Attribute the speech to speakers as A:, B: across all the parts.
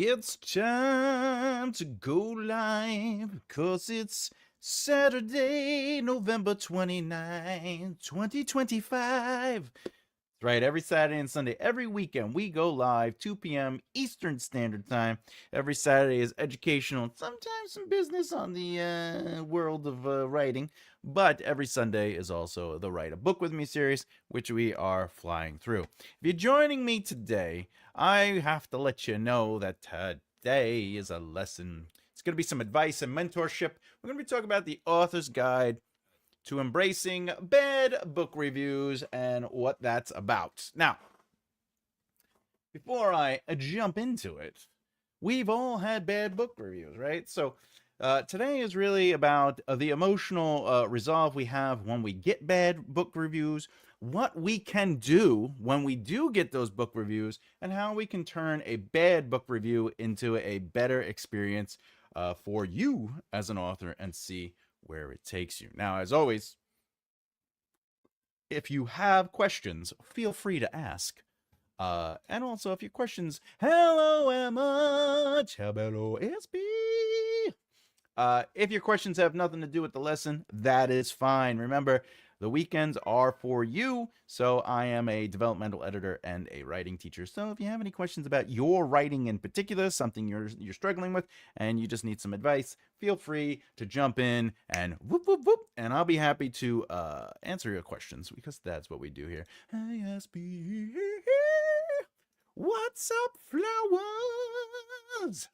A: It's time to go live, 'cause it's Saturday, November 29th, 2025. That's right, every Saturday and Sunday, every weekend, we go live, 2 p.m. Eastern Standard Time. Every Saturday is educational, and sometimes some business on the world of writing. But every Sunday is also the Write a Book With Me series, which we are flying through. If you're joining me today, I have to let you know that today is a lesson. It's going to be some advice and mentorship. We're going to be talking about the author's guide to embracing bad book reviews and what that's about. Now, before I jump into it, we've all had bad book reviews, right? So today is really about the emotional resolve we have when we get bad book reviews, what we can do when we do get those book reviews, and how we can turn a bad book review into a better experience for you as an author and see where it takes you. Now, as always, if you have questions, feel free to ask. And also, if your questions, hello, Emma, Chabelo SB. If your questions have nothing to do with the lesson, that is fine. Remember, the weekends are for you. So I am a developmental editor and a writing teacher. So if you have any questions about your writing in particular, something you're struggling with, and you just need some advice, feel free to jump in and whoop whoop whoop, and I'll be happy to answer your questions, because that's what we do here. Hey, SB, what's up, flowers?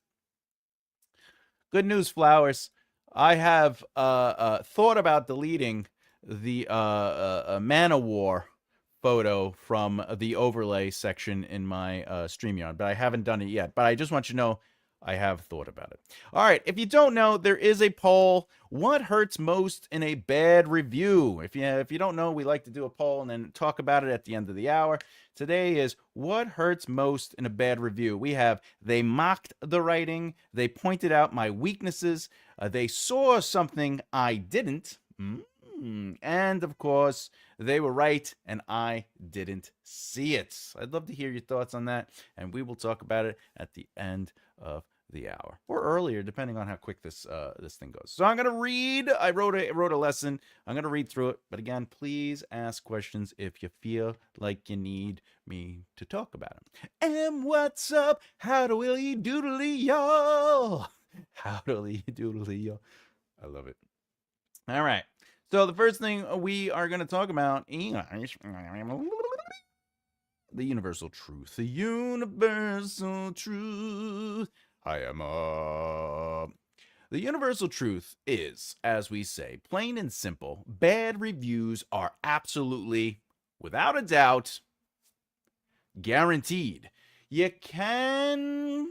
A: Good news, flowers. I have thought about deleting the Man of War photo from the overlay section in my StreamYard, but I haven't done it yet. But I just want you to know I have thought about it. All right, if you don't know, there is a poll. What hurts most in a bad review? If you don't know, we like to do a poll and then talk about it at the end of the hour. Today is what hurts most in a bad review. We have they mocked the writing, they pointed out my weaknesses, they saw something I didn't, and of course, they were right and I didn't see it. I'd love to hear your thoughts on that, and we will talk about it at the end of the hour, or earlier, depending on how quick this thing goes. So I'm gonna read. I wrote a lesson. I'm gonna read through it, but again, please ask questions if you feel like you need me to talk about them. And what's up? How do we doodly y'all? How do we doodly y'all? I love it. All right. So the first thing we are going to talk about is the universal truth. The universal truth. Hi, Emma. The universal truth is, as we say, plain and simple, bad reviews are absolutely, without a doubt, guaranteed. You can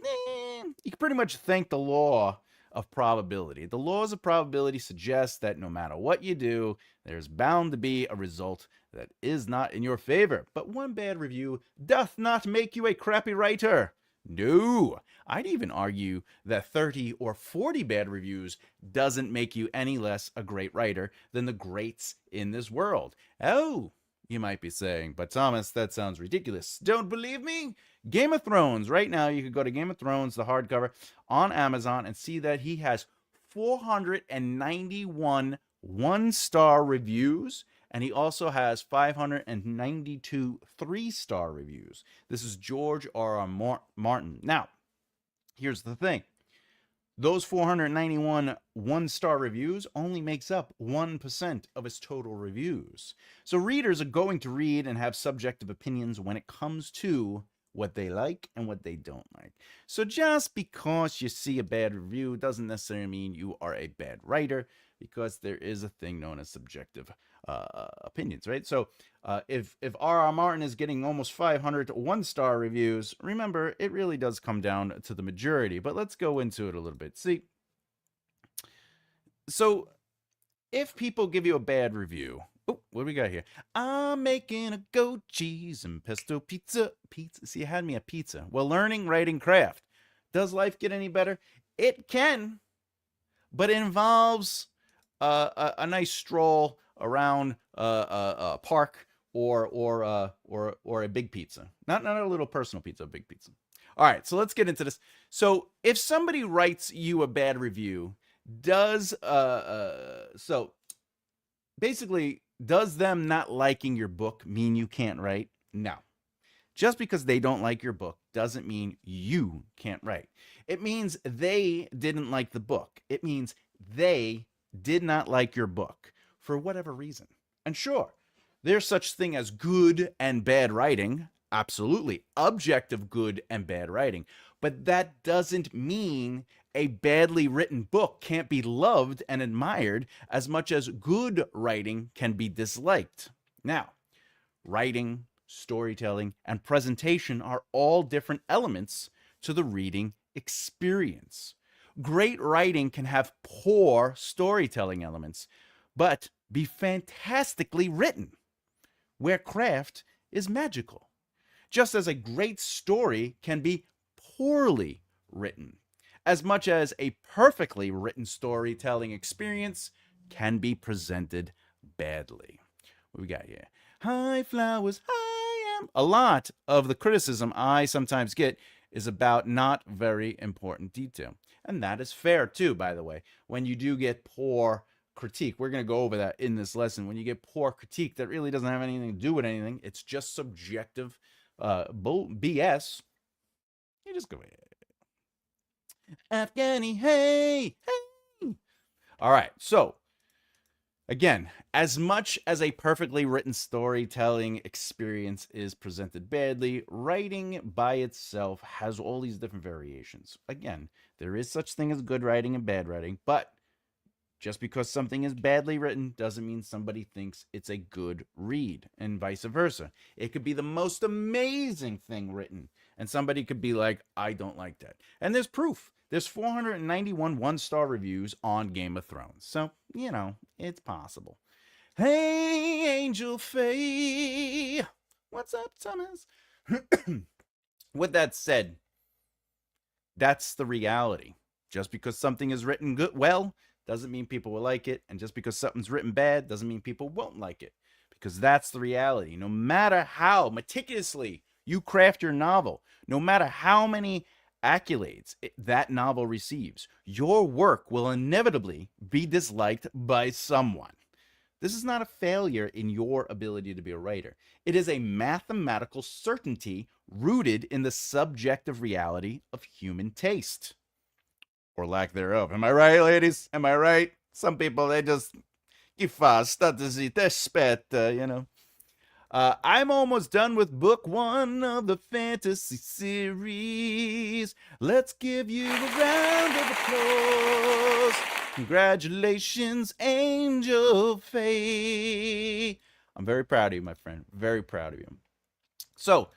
A: pretty much thank the law of probability. The laws of probability suggest that no matter what you do, there's bound to be a result that is not in your favor. But one bad review doth not make you a crappy writer. No, I'd even argue that 30 or 40 bad reviews doesn't make you any less a great writer than the greats in this world. Oh, you might be saying, but Thomas, that sounds ridiculous. Don't believe me? Game of Thrones. Right now, you could go to Game of Thrones, the hardcover, on Amazon and see that he has 491 one-star reviews, and he also has 592 three-star reviews. This is George R.R. Martin. Now, here's the thing. Those 491 one-star reviews only makes up 1% of his total reviews. So readers are going to read and have subjective opinions when it comes to what they like and what they don't like. So just because you see a bad review doesn't necessarily mean you are a bad writer, because there is a thing known as subjective opinions, right? So if R.R. Martin is getting almost 500 one-star reviews, remember, it really does come down to the majority. But let's go into it a little bit. See, so if people give you a bad review, oh, what do we got here? I'm making a goat cheese and pesto pizza. See, you had me at pizza. Well, learning, writing, craft. Does life get any better? It can, but it involves a nice stroll around a park or a big pizza. Not a little personal pizza, a big pizza. All right, so let's get into this. So if somebody writes you a bad review, does so basically, does them not liking your book mean you can't write? No. Just because they don't like your book doesn't mean you can't write. It means they didn't like the book. It means they did not like your book for whatever reason. And sure, there's such thing as good and bad writing. Absolutely. Objective good and bad writing. But that doesn't mean a badly written book can't be loved and admired as much as good writing can be disliked. Now, writing, storytelling, and presentation are all different elements to the reading experience. Great writing can have poor storytelling elements, but be fantastically written, where craft is magical. Just as a great story can be poorly written, as much as a perfectly written storytelling experience can be presented badly. What we got here? High flowers, I am. A lot of the criticism I sometimes get is about not very important detail. And that is fair too, by the way. When you do get poor critique, we're going to go over that in this lesson. When you get poor critique that really doesn't have anything to do with anything, it's just subjective BS. You just go, Afghani, hey, hey. All right, so again, as much as a perfectly written storytelling experience is presented badly, writing by itself has all these different variations. Again, there is such thing as good writing and bad writing, but just because something is badly written doesn't mean somebody thinks it's a good read, and vice versa. It could be the most amazing thing written, and somebody could be like, I don't like that. And there's proof. There's 491 one-star reviews on Game of Thrones. So, you know, it's possible. Hey, Angel Faye. What's up, Thomas? With that said, that's the reality. Just because something is written well doesn't mean people will like it. And just because something's written bad doesn't mean people won't like it. Because that's the reality. No matter how meticulously you craft your novel, no matter how many accolades that novel receives, your work will inevitably be disliked by someone. This is not a failure in your ability to be a writer. It is a mathematical certainty rooted in the subjective reality of human taste. Or lack thereof. Am I right, ladies? Am I right? Some people, they just give fast, you know. I'm almost done with book 1 of the fantasy series. Let's give you a round of applause. Congratulations, Angel Faye. I'm very proud of you, my friend. Very proud of you. So,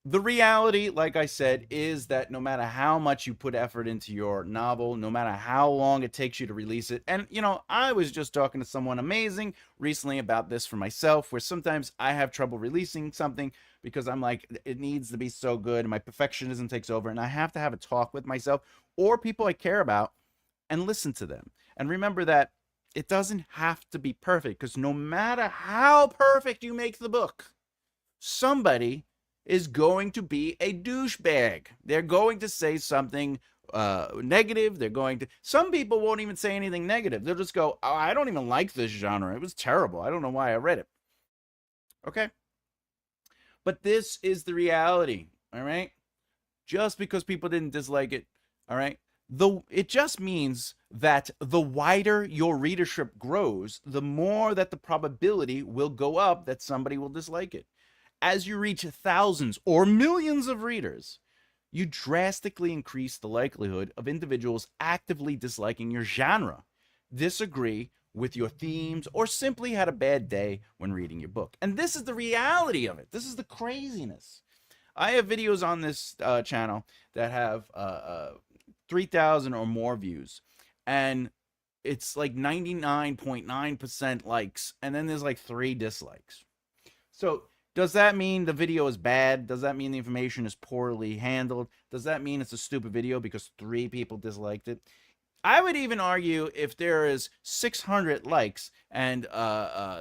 A: the reality, like I said, is that no matter how much you put effort into your novel, no matter how long it takes you to release it, and, you know, I was just talking to someone amazing recently about this for myself, where sometimes I have trouble releasing something because I'm like, it needs to be so good, and my perfectionism takes over, and I have to have a talk with myself or people I care about and listen to them. And remember that it doesn't have to be perfect, because no matter how perfect you make the book, somebody is going to be a douchebag. They're going to say something negative. They're going to, some people won't even say anything negative. They'll just go, oh, I don't even like this genre. It was terrible. I don't know why I read it. Okay. But this is the reality. All right. Just because people didn't dislike it. All right. It just means that the wider your readership grows, the more that the probability will go up that somebody will dislike it. As you reach thousands or millions of readers, you drastically increase the likelihood of individuals actively disliking your genre, disagree with your themes, or simply had a bad day when reading your book. And this is the reality of it. This is the craziness. I have videos on this channel that have 3,000 or more views, and it's like 99.9% likes, and then there's like 3 dislikes. So does that mean the video is bad? Does that mean the information is poorly handled? Does that mean it's a stupid video because 3 people disliked it? I would even argue if there is 600 likes and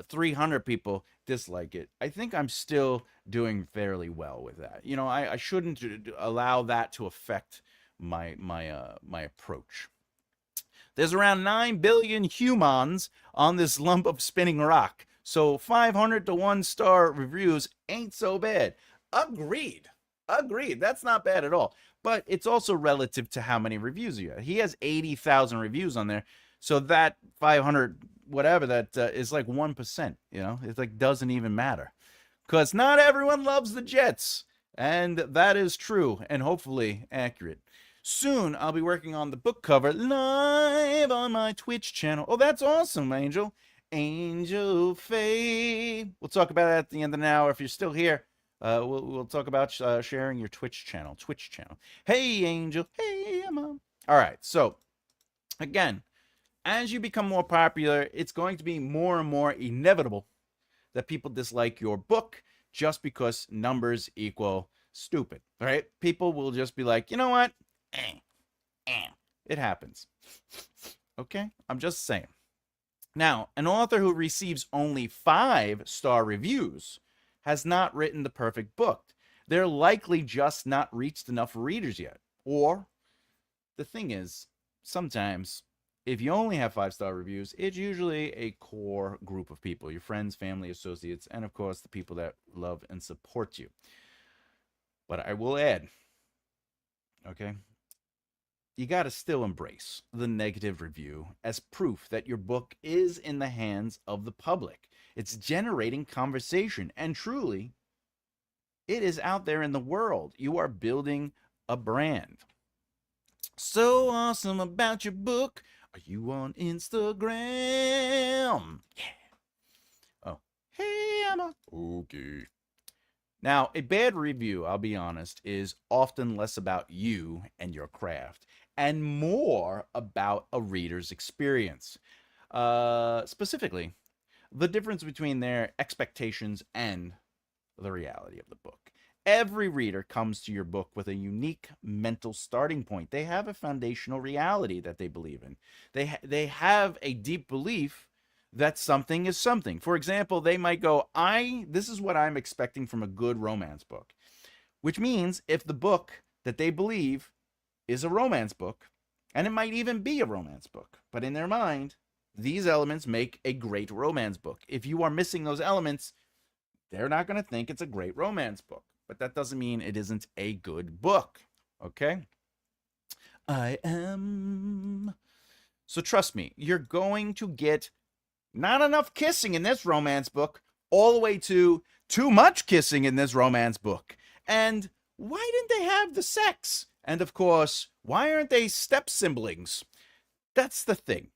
A: 300 people dislike it, I think I'm still doing fairly well with that. You know, I shouldn't allow that to affect my approach. There's around 9 billion humans on this lump of spinning rock. So 500 to 1 star reviews ain't so bad. Agreed. Agreed. That's not bad at all. But it's also relative to how many reviews you have. He has 80,000 reviews on there. So that 500 whatever that is like 1%, you know? It like doesn't even matter. Cuz not everyone loves the Jets. And that is true and hopefully accurate. Soon, I'll be working on the book cover live on my Twitch channel. Oh, that's awesome, Angel. Angel Faye. We'll talk about that at the end of the hour. If you're still here, we'll talk about sharing your Twitch channel. Hey, Angel. Hey, Mom. All right. So, again, as you become more popular, it's going to be more and more inevitable that people dislike your book just because numbers equal stupid, right? People will just be like, you know what? It happens. Okay? I'm just saying. Now, an author who receives only 5-star reviews has not written the perfect book. They're likely just not reached enough readers yet. Or, the thing is, sometimes, if you only have 5-star reviews, it's usually a core group of people, your friends, family, associates, and of course, the people that love and support you. But I will add, okay, you got to still embrace the negative review as proof that your book is in the hands of the public. It's generating conversation, and truly, it is out there in the world. You are building a brand. So awesome about your book. Are you on Instagram? Yeah. Oh, hey, Emma. Okay. Now, a bad review, I'll be honest, is often less about you and your craft and more about a reader's experience. Specifically, the difference between their expectations and the reality of the book. Every reader comes to your book with a unique mental starting point. They have a foundational reality that they believe in. They have a deep belief that something is something. For example, they might go, this is what I'm expecting from a good romance book. Which means if the book that they believe is a romance book, and it might even be a romance book, but in their mind, these elements make a great romance book. If you are missing those elements, they're not going to think it's a great romance book. But that doesn't mean it isn't a good book. Okay? I am. So trust me, you're going to get not enough kissing in this romance book, all the way to too much kissing in this romance book. And why didn't they have the sex? And of course, why aren't they step siblings? That's the thing.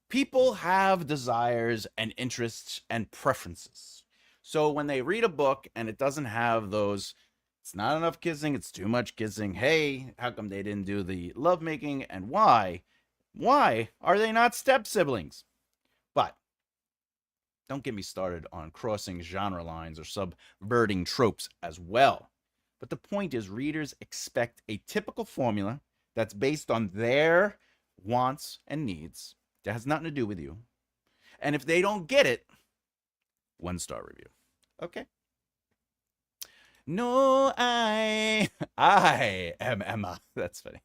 A: People have desires and interests and preferences. So when they read a book and it doesn't have those, it's not enough kissing, it's too much kissing. Hey, how come they didn't do the lovemaking and why? Why are they not step siblings? But don't get me started on crossing genre lines or subverting tropes as well. But the point is, readers expect a typical formula that's based on their wants and needs that has nothing to do with you. And if they don't get it, 1-star review. Okay. No, I am Emma. That's funny.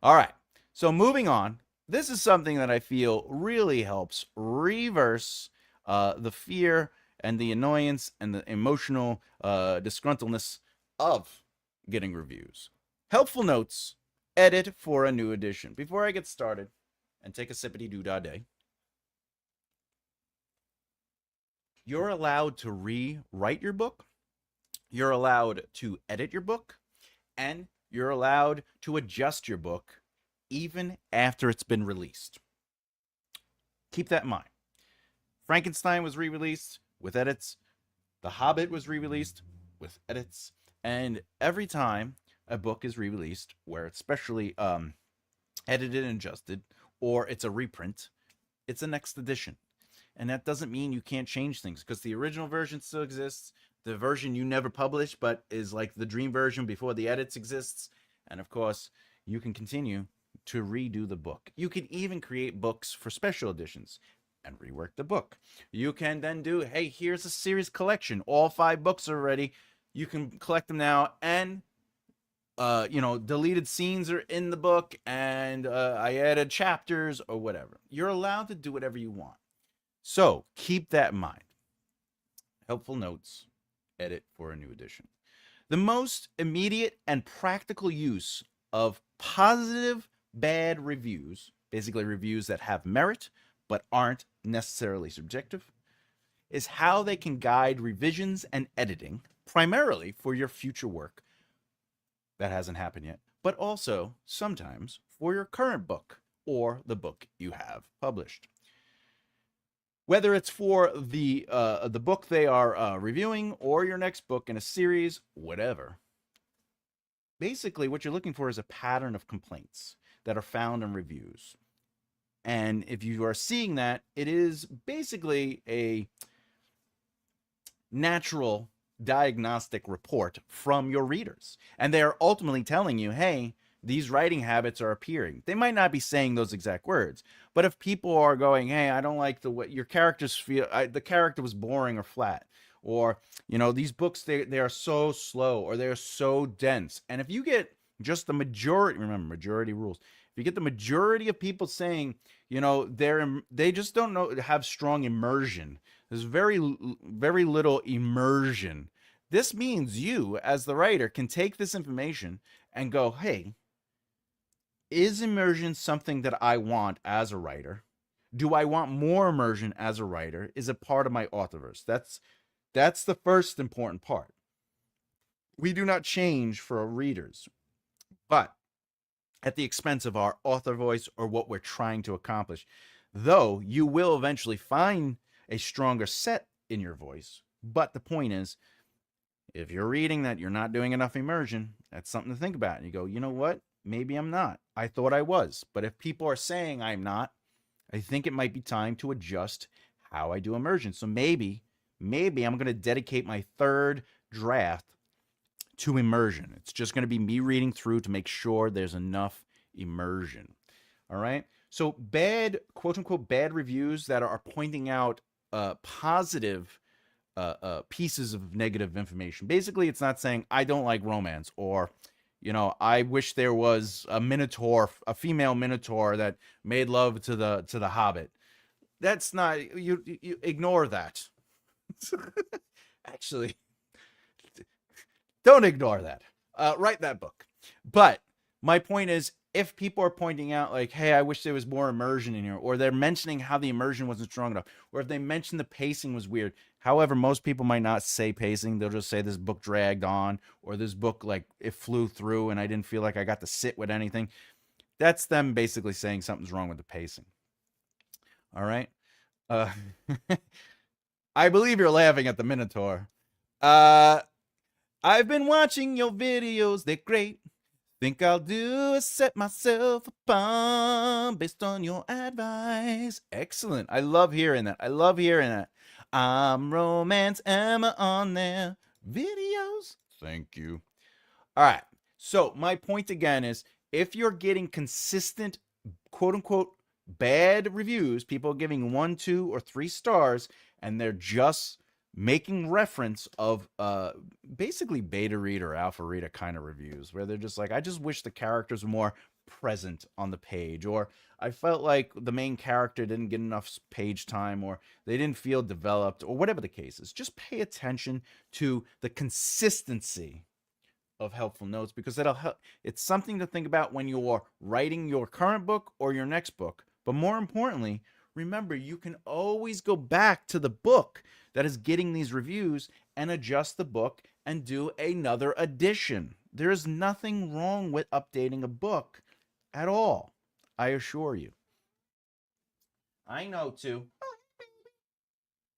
A: All right. So moving on. This is something that I feel really helps reverse the fear and the annoyance and the emotional disgruntledness of getting reviews. Helpful notes, edit for a new edition. Before I get started and take a sippity doo dah day, you're allowed to rewrite your book, you're allowed to edit your book, and you're allowed to adjust your book even after it's been released. Keep that in mind. Frankenstein was re-released with edits. The Hobbit was re-released with edits. And every time a book is re-released, where it's specially edited and adjusted, or it's a reprint, it's a next edition. And that doesn't mean you can't change things, because the original version still exists. The version you never published, but is like the dream version before the edits exists. And of course, you can continue to redo the book. You can even create books for special editions and rework the book. You can then do, hey, here's a series collection. All 5 books are ready. You can collect them now, and deleted scenes are in the book, and I added chapters or whatever. You're allowed to do whatever you want. So keep that in mind. Helpful notes, edit for a new edition. The most immediate and practical use of positive bad reviews, basically reviews that have merit but aren't necessarily subjective, is how they can guide revisions and editing, primarily for your future work that hasn't happened yet, but also sometimes for your current book or the book you have published. Whether it's for the book they are reviewing or your next book in a series, whatever. Basically, what you're looking for is a pattern of complaints that are found in reviews. And if you are seeing that, it is basically a natural diagnostic report from your readers. And they are ultimately telling you, hey, these writing habits are appearing. They might not be saying those exact words, but if people are going, hey, I don't like the way your characters feel, the character was boring or flat, or, these books, they are so slow, or they're so dense. And if you get just the majority, remember, majority rules. If you get the majority of people saying, they just don't have strong immersion. There's very, very little immersion. This means you, as the writer, can take this information and go, hey, is immersion something that I want as a writer? Do I want more immersion as a writer? Is it part of my authorverse? That's the first important part. We do not change for our readers, but at the expense of our author voice or what we're trying to accomplish. Though you will eventually find a stronger set in your voice. But the point is, if you're reading that you're not doing enough immersion, that's something to think about. And you go, you know what? Maybe I'm not. I thought I was. But if people are saying I'm not, I think it might be time to adjust how I do immersion. So maybe I'm going to dedicate my third draft to immersion. It's just going to be me reading through to make sure there's enough immersion. All right. So bad, quote unquote, bad reviews that are pointing out positive pieces of negative information. Basically, it's not saying I don't like romance, or I wish there was a minotaur, a female minotaur that made love to the Hobbit. That's not, you ignore that. Actually, don't ignore that. Write that book. But my point is, if people are pointing out like, hey, I wish there was more immersion in here, or they're mentioning how the immersion wasn't strong enough, or if they mention the pacing was weird. However, most people might not say pacing. They'll just say this book dragged on, or this book, like, it flew through and I didn't feel like I got to sit with anything. That's them basically saying something's wrong with the pacing. All right. I believe you're laughing at the Minotaur. I've been watching your videos. They're great. Think I'll do is set myself upon based on your advice. Excellent. I love hearing that. I'm Romance Emma on their videos. Thank you. All right. So my point again is, if you're getting consistent, quote unquote, bad reviews, people giving 1, 2, or 3 stars, and they're just making reference of basically beta reader, alpha reader kind of reviews, where they're just like, I just wish the characters were more present on the page, or I felt like the main character didn't get enough page time, or they didn't feel developed, or whatever the case is. Just pay attention to the consistency of helpful notes, because it'll help. It's something to think about when you're writing your current book or your next book. But more importantly, remember, you can always go back to the book that is getting these reviews and adjust the book and do another edition. There is nothing wrong with updating a book at all, I assure you. I know too.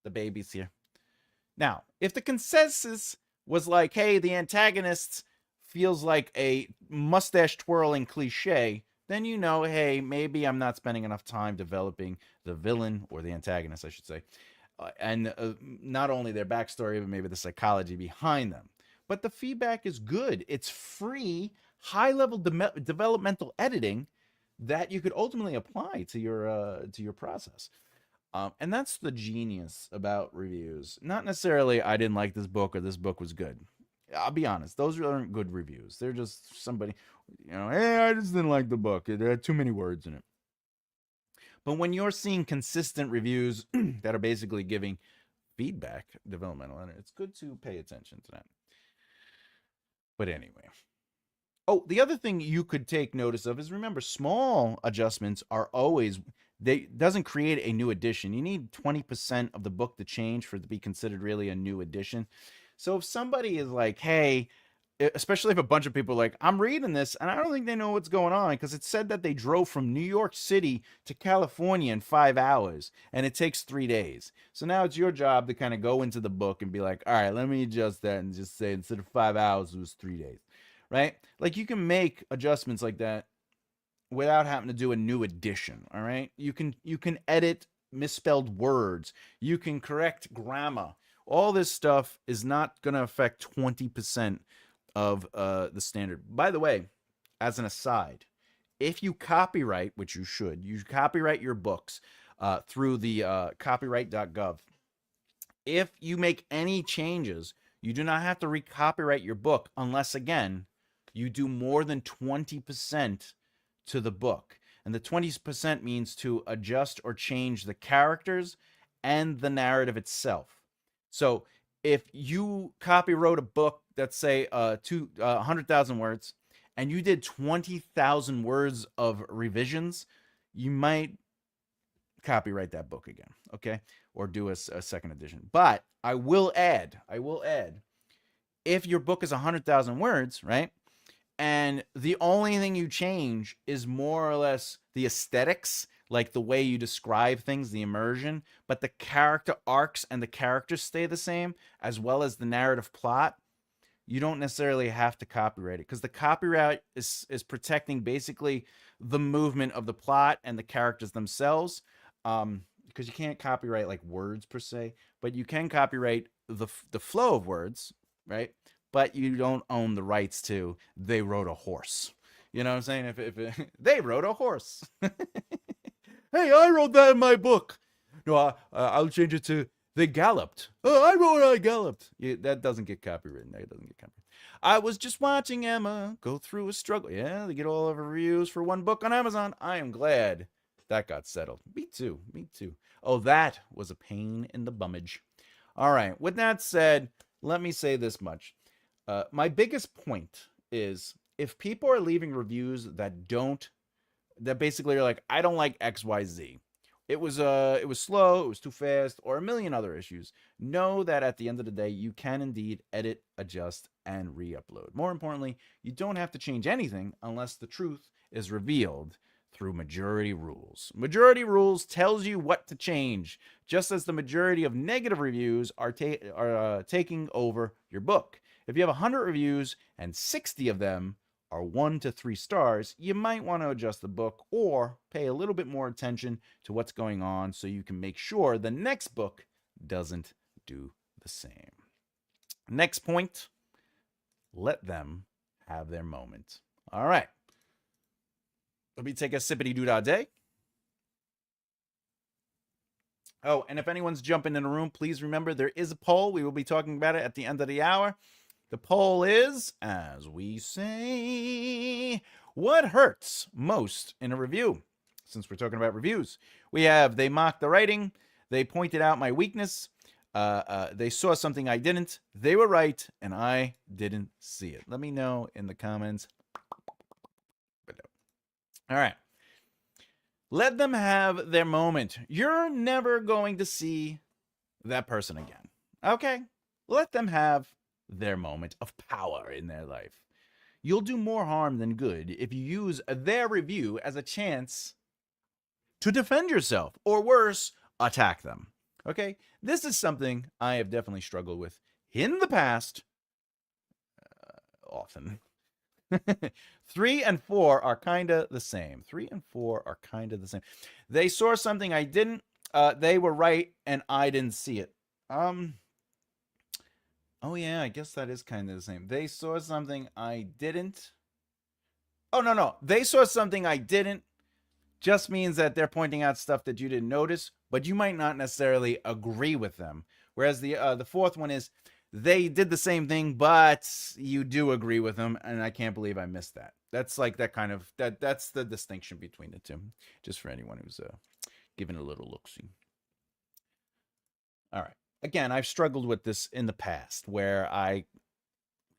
A: The baby's here. Now, if the consensus was like, hey, the antagonist feels like a mustache twirling cliche, then hey, maybe I'm not spending enough time developing the villain, or the antagonist, I should say, and not only their backstory, but maybe the psychology behind them. But the feedback is good. It's free, high-level developmental editing that you could ultimately apply to your process. And that's the genius about reviews. Not necessarily I didn't like this book or this book was good. I'll be honest; those aren't good reviews. They're just somebody, hey, I just didn't like the book. It had too many words in it. But when you're seeing consistent reviews that are basically giving feedback, developmental, and it's good to pay attention to that. But anyway. Oh, the other thing you could take notice of is, remember, small adjustments are always, they doesn't create a new edition. You need 20% of the book to change for it to be considered really a new edition. So if somebody is like, hey, especially if a bunch of people are like, I'm reading this and I don't think they know what's going on, because it said that they drove from New York City to California in 5 hours and it takes 3 days. So now it's your job to kind of go into the book and be like, all right, let me adjust that and just say instead of 5 hours, it was 3 days. Right? Like you can make adjustments like that without having to do a new edition. All right. You can edit misspelled words. You can correct grammar. All this stuff is not going to affect 20% of the standard. By the way, as an aside, if you copyright, which you copyright your books through the copyright.gov. If you make any changes, you do not have to recopyright your book unless, again, you do more than 20% to the book. And the 20% means to adjust or change the characters and the narrative itself. So if you copywrote a book that's, say, 100,000 words, and you did 20,000 words of revisions, you might copyright that book again, okay? Or do a second edition. But I will add, if your book is 100,000 words, right? And the only thing you change is more or less the aesthetics, like the way you describe things, the immersion, but the character arcs and the characters stay the same, as well as the narrative plot. You don't necessarily have to copyright it, because the copyright is protecting basically the movement of the plot and the characters themselves. Because you can't copyright like words per se, but you can copyright the flow of words, right? But you don't own the rights to they rode a horse. You know what I'm saying? If they rode a horse. Hey, I wrote that in my book. No, I'll change it to they galloped. Oh, I galloped. Yeah, that doesn't get copywritten. That doesn't get copyrighted. I was just watching Emma go through a struggle. Yeah, they get all of her reviews for one book on Amazon. I am glad that got settled. Me too. Me too. Oh, that was a pain in the bummage. All right. With that said, let me say this much. My biggest point is, if people are leaving reviews that basically are like, I don't like XYZ. It was slow, it was too fast, or a million other issues. Know that at the end of the day, you can indeed edit, adjust, and re-upload. More importantly, you don't have to change anything unless the truth is revealed through majority rules. Majority rules tells you what to change, just as the majority of negative reviews are taking over your book. If you have 100 reviews and 60 of them are 1 to 3 stars, you might want to adjust the book or pay a little bit more attention to what's going on so you can make sure the next book doesn't do the same. Next point, let them have their moment. All right. Let me take a sippity doo dah day. Oh, and if anyone's jumping in the room, please remember there is a poll. We will be talking about it at the end of the hour. The poll is, as we say, what hurts most in a review? Since we're talking about reviews, we have they mocked the writing, they pointed out my weakness, they saw something I didn't, they were right, and I didn't see it. Let me know in the comments. All right. Let them have their moment. You're never going to see that person again. Okay? Let them have their moment of power in their life. You'll do more harm than good if you use their review as a chance to defend yourself, or worse, attack them. Okay? This is something I have definitely struggled with in the past, often. 3 and 4 are kind of the same. 3 and 4 are kind of the same. They saw something I didn't. They were right, and I didn't see it. Oh, yeah, I guess that is kind of the same. They saw something I didn't. Oh, no. They saw something I didn't. just means that they're pointing out stuff that you didn't notice, but you might not necessarily agree with them. Whereas the fourth one is they did the same thing, but you do agree with them, and I can't believe I missed that. That's like that kind of that's the distinction between the two, just for anyone who's giving a little look see. All right. Again, I've struggled with this in the past where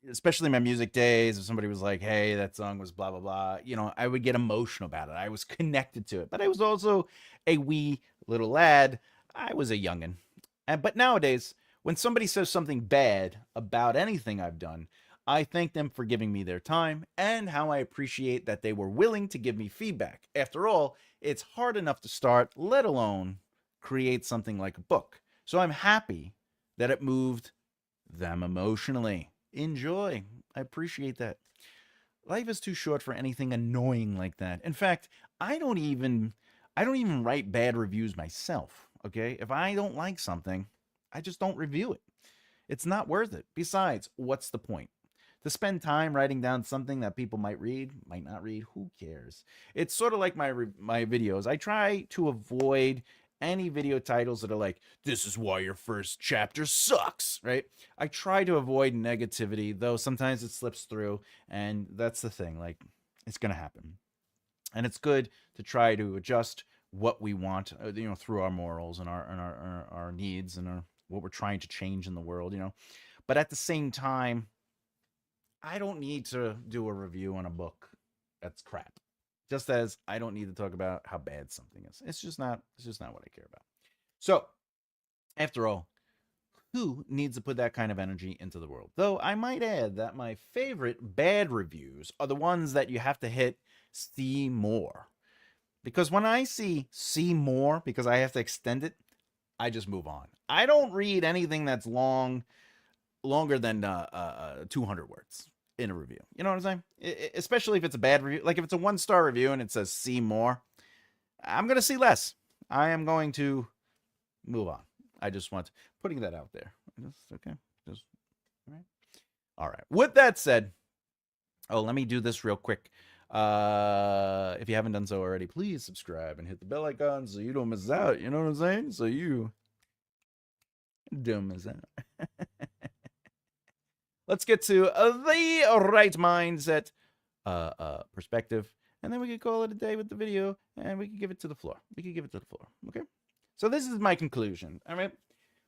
A: especially my music days, if somebody was like, hey, that song was blah, blah, blah, I would get emotional about it. I was connected to it, but I was also a wee little lad. I was a youngin'. But nowadays, when somebody says something bad about anything I've done, I thank them for giving me their time and how I appreciate that they were willing to give me feedback. After all, it's hard enough to start, let alone create something like a book. So I'm happy that it moved them emotionally. Enjoy. I appreciate that. Life is too short for anything annoying like that. In fact, I don't even write bad reviews myself, okay? If I don't like something, I just don't review it. It's not worth it. Besides, what's the point? To spend time writing down something that people might read, might not read, who cares? It's sort of like my videos. I try to avoid any video titles that are like, this is why your first chapter sucks, right? I try to avoid negativity, though sometimes it slips through, and that's the thing. Like, it's going to happen. And it's good to try to adjust what we want, through our morals and our needs and what we're trying to change in the world, But at the same time, I don't need to do a review on a book that's crap. Just as I don't need to talk about how bad something is. It's just not what I care about. So, after all, who needs to put that kind of energy into the world? Though I might add that my favorite bad reviews are the ones that you have to hit see more. Because when I see more because I have to extend it, I just move on. I don't read anything that's longer than 200 words in a review. You know what I'm saying? Especially if it's a bad review. Like if it's a 1-star review and it says see more, I'm going to see less. I am going to move on. I just want putting that out there. Okay. Just all right. All right. With that said, let me do this real quick. If you haven't done so already, please subscribe and hit the bell icon so you don't miss out. You know what I'm saying? So you don't miss out. Let's get to the right mindset perspective, and then we can call it a day with the video, and we can give it to the floor. Okay? So this is my conclusion, all right?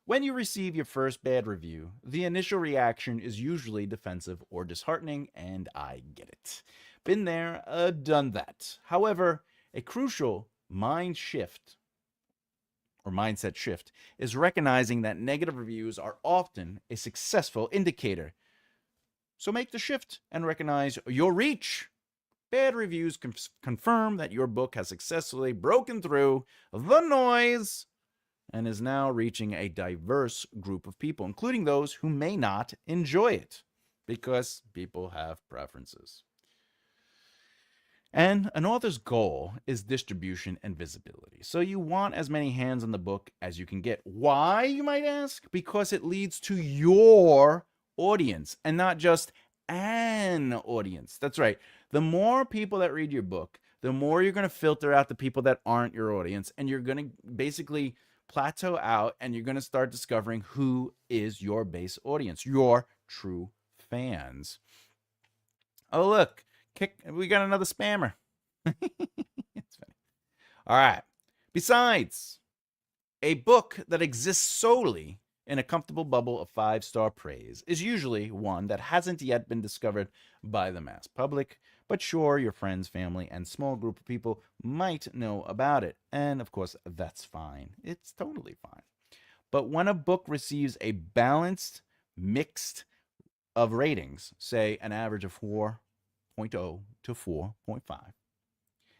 A: When you receive your first bad review, the initial reaction is usually defensive or disheartening, and I get it. Been there, done that. However, a crucial mindset shift is recognizing that negative reviews are often a successful indicator. So make the shift and recognize your reach. Bad reviews confirm that your book has successfully broken through the noise and is now reaching a diverse group of people, including those who may not enjoy it, because people have preferences. And an author's goal is distribution and visibility. So you want as many hands on the book as you can get. Why, you might ask? Because it leads to your audience and not just an audience. That's right. The more people that read your book, the more you're going to filter out the people that aren't your audience, and you're going to basically plateau out, and you're going to start discovering who is your base audience, your true fans. Oh, look, we got another spammer. It's funny. All right. Besides, a book that exists solely in a comfortable bubble of 5-star praise is usually one that hasn't yet been discovered by the mass public, but sure, your friends, family, and small group of people might know about it. And of course, that's fine. It's totally fine. But when a book receives a balanced mixed of ratings, say an average of 4.0 to 4.5,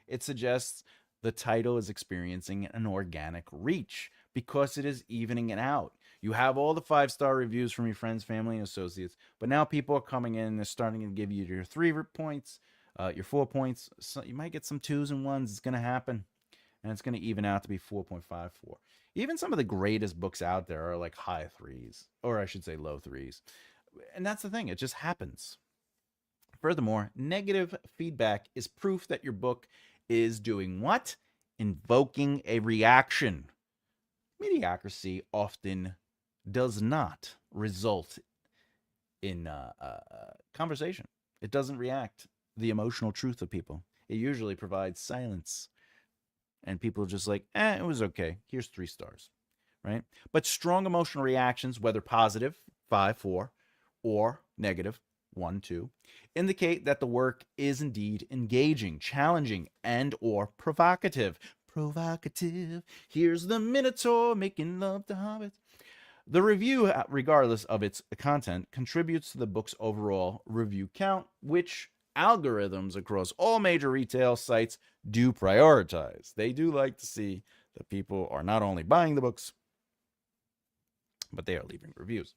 A: it suggests the title is experiencing an organic reach because it is evening it out. You have all the 5-star reviews from your friends, family, and associates, but now people are coming in and they're starting to give you your 3 points, your 4 points. So you might get some 2s and 1s. It's going to happen, and it's going to even out to be 4.54. Even some of the greatest books out there are like high 3s, or I should say low 3s. And that's the thing. It just happens. Furthermore, negative feedback is proof that your book is doing what? Invoking a reaction. Mediocrity often does not result in conversation. It doesn't react the emotional truth of people. It usually provides silence. And people are just like, it was okay. Here's 3 stars, right? But strong emotional reactions, whether positive, 5, 4, or negative, 1, 2, indicate that the work is indeed engaging, challenging, and or provocative. Provocative. Here's the Minotaur making love to hobbits. The review, regardless of its content, contributes to the book's overall review count, which algorithms across all major retail sites do prioritize. They do like to see that people are not only buying the books, but they are leaving reviews.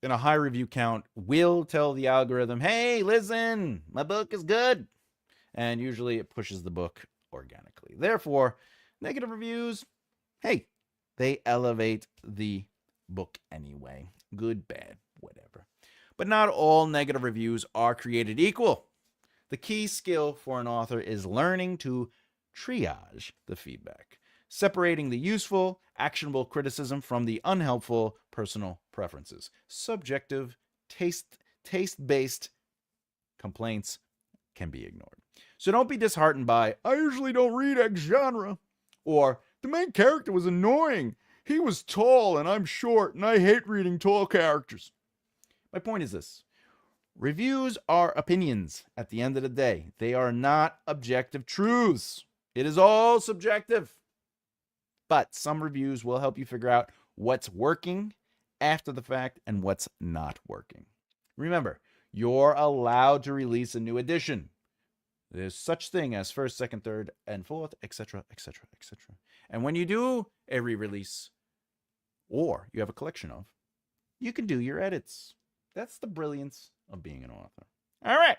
A: And a high review count will tell the algorithm, hey, listen, my book is good. And usually it pushes the book organically. Therefore, negative reviews, hey, they elevate the book anyway. Good, bad, whatever. But not all negative reviews are created equal. The key skill for an author is learning to triage the feedback, separating the useful, actionable criticism from the unhelpful personal preferences. Subjective, taste-based complaints can be ignored. So don't be disheartened by, I usually don't read X genre, or the main character was annoying. He was tall and I'm short and I hate reading tall characters. My point is this. Reviews are opinions at the end of the day. They are not objective truths. It is all subjective. But some reviews will help you figure out what's working after the fact and what's not working. Remember, you're allowed to release a new edition. There's such thing as first, second, third, and fourth, etc., etc., etc. And when you do a re-release, or you have a collection of, you can do your edits. That's the brilliance of being an author. All right.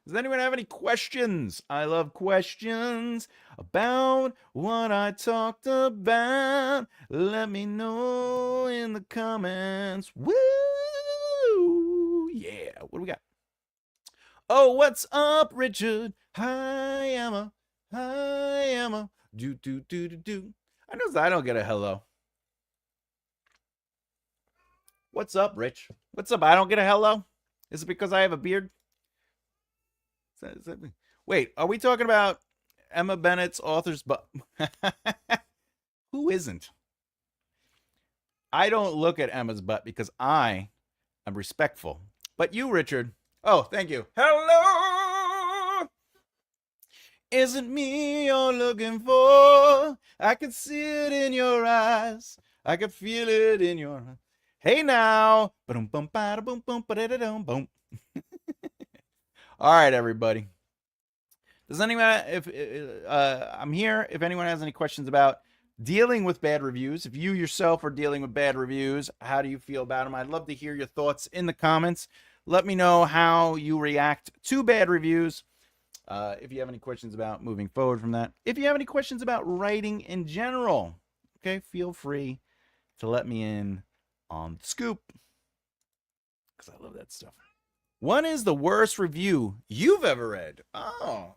A: Does anyone have any questions? I love questions about what I talked about. Let me know in the comments. Woo! Yeah. What do we got? Oh, what's up, Richard? Hi, Emma. Hi, Emma. Do. I know I don't get a hello. What's up, Rich? What's up? I don't get a hello? Is it because I have a beard? Wait, are we talking about Emma Bennett's author's butt? Who isn't? I don't look at Emma's butt because I am respectful. But you, Richard. Oh, thank you. Hello! Is it me you're looking for? I can see it in your eyes. I can feel it in your... Hey now. All right, everybody. Does anyone, if I'm here, if anyone has any questions about dealing with bad reviews, if you yourself are dealing with bad reviews, how do you feel about them? I'd love to hear your thoughts in the comments. Let me know how you react to bad reviews. If you have any questions about moving forward from that. If you have any questions about writing in general, okay, feel free to let me in on the scoop, because I love that stuff. What is the worst review you've ever read? Oh,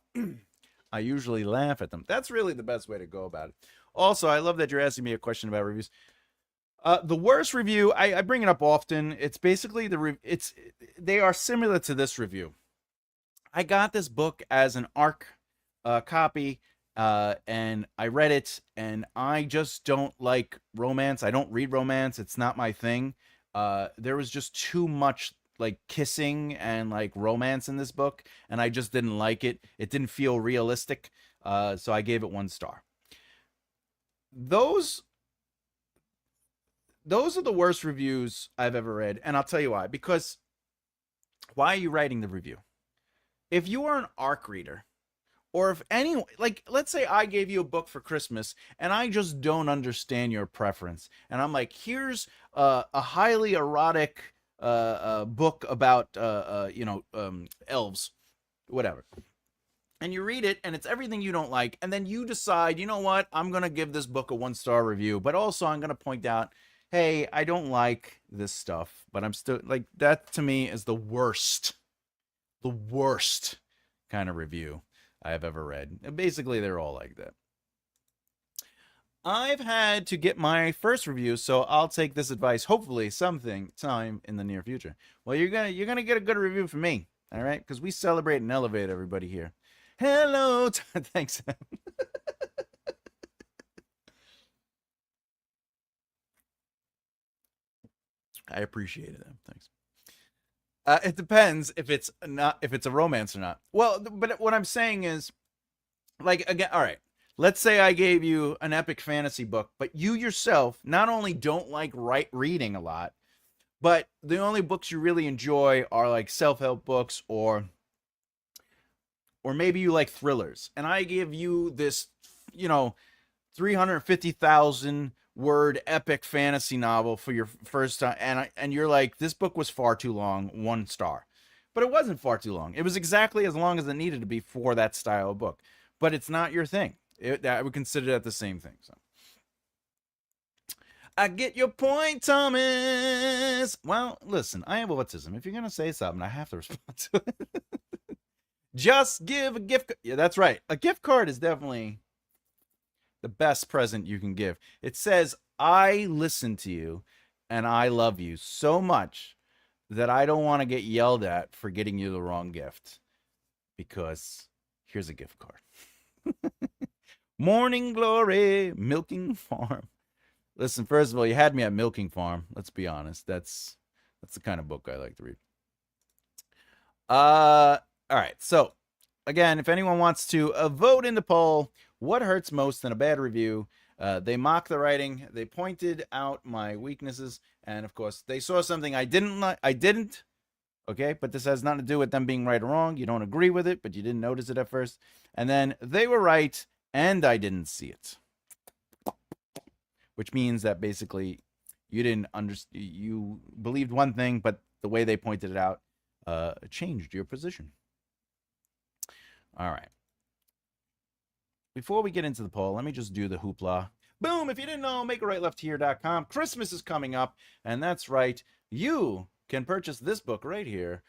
A: I usually laugh at them. That's really the best way to go about it. Also, I love that you're asking me a question about reviews. The worst review, I bring it up often. It's basically they are similar to this review. I got this book as an ARC copy, and I read it, and I just don't like romance. I don't read romance. It's not my thing. There was just too much like kissing and like romance in this book, and I just didn't like it. It didn't feel realistic, so I gave it 1 star. Those are the worst reviews I've ever read, and I'll tell you why. Because why are you writing the review? If you are an ARC reader, or if anyone, like, let's say I gave you a book for Christmas and I just don't understand your preference, and I'm like, here's a highly erotic book about elves, whatever, and you read it and it's everything you don't like, and then you decide, you know what, I'm gonna give this book a 1-star review, but also I'm gonna point out, hey, I don't like this stuff, but I'm still like, that to me is the worst kind of review. I have ever read. And basically, they're all like that. I've had to get my first review, so I'll take this advice. Hopefully, time in the near future. Well, you're gonna get a good review from me, all right? Because we celebrate and elevate everybody here. Hello, thanks. I appreciate it. Thanks. It depends if it's a romance or not. Well, but what I'm saying is, like, again, all right. Let's say I gave you an epic fantasy book, but you yourself not only don't like reading a lot, but the only books you really enjoy are like self-help books, or maybe you like thrillers. And I give you this, 350,000 word epic fantasy novel for your first time, and you're like, this book was far too long, 1 star. But it wasn't far too long. It was exactly as long as it needed to be for that style of book. But it's not your thing. I would consider that the same thing. So I get your point, Thomas. Well, listen, I have autism. If you're gonna say something, I have to respond to it. Just give a gift. Yeah, that's right. A gift card is definitely the best present you can give. It says, I listen to you and I love you so much that I don't want to get yelled at for getting you the wrong gift. Because here's a gift card. Morning Glory, Milking Farm. Listen, first of all, you had me at Milking Farm. Let's be honest. That's the kind of book I like to read. All right. So, again, if anyone wants to vote in the poll, what hurts most in a bad review? They mocked the writing. They pointed out my weaknesses, and of course, they saw something I didn't like. I didn't. Okay, but this has nothing to do with them being right or wrong. You don't agree with it, but you didn't notice it at first. And then they were right, and I didn't see it. Which means that basically you didn't understand. You believed one thing, but the way they pointed it out changed your position. All right. Before we get into the poll, let me just do the hoopla. Boom! If you didn't know, makearightlefthehere.com. Christmas is coming up, and that's right. You can purchase this book right here,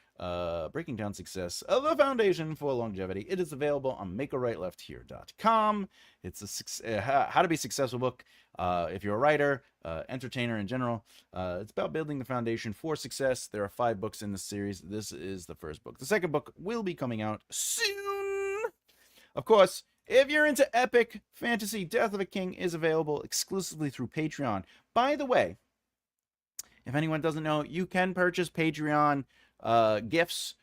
A: Breaking Down Success, The Foundation for Longevity. It is available on makearightlefthehere.com. It's a how to be successful book if you're a writer, entertainer in general. It's about building the foundation for success. There are 5 books in this series. This is the first book. The second book will be coming out soon. Of course, if you're into epic fantasy, Death of a King is available exclusively through Patreon. By the way, if anyone doesn't know, you can purchase Patreon gifts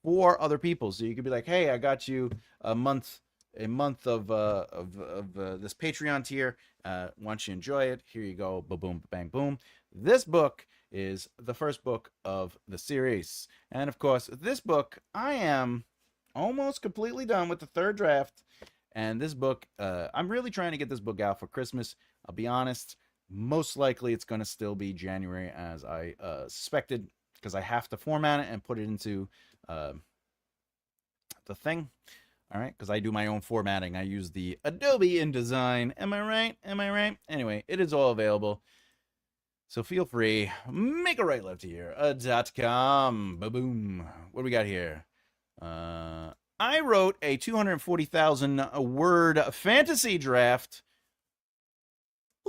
A: for other people. So you could be like, hey, I got you a month of this Patreon tier. Why don't you enjoy it? Here you go. Boom, bang, boom. This book is the first book of the series. And of course, this book, I am almost completely done with the 3rd draft. And this book, I'm really trying to get this book out for Christmas. I'll be honest. Most likely it's going to still be January as I suspected, because I have to format it and put it into the thing. All right, because I do my own formatting. I use the Adobe InDesign. Am I right? Am I right? Anyway, it is all available. So feel free. Make a right left here.com. Boom. What do we got here? I wrote a 240,000 word fantasy draft.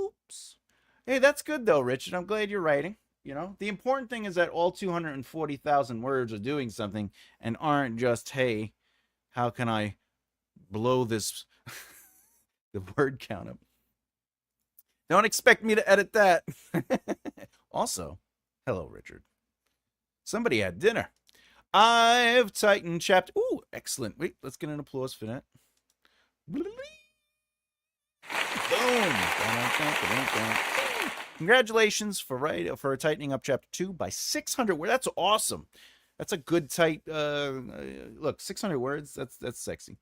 A: Oops. Hey, that's good though, Richard. I'm glad you're writing. The important thing is that all 240,000 words are doing something and aren't just, hey, how can I blow this the word count up? Don't expect me to edit that. Also, hello, Richard. Somebody had dinner. I've tightened chapter. Ooh, excellent. Wait, let's get an applause for that. Boom. Congratulations for tightening up chapter 2 by 600 words. That's awesome. That's a good tight look, 600 words. That's sexy.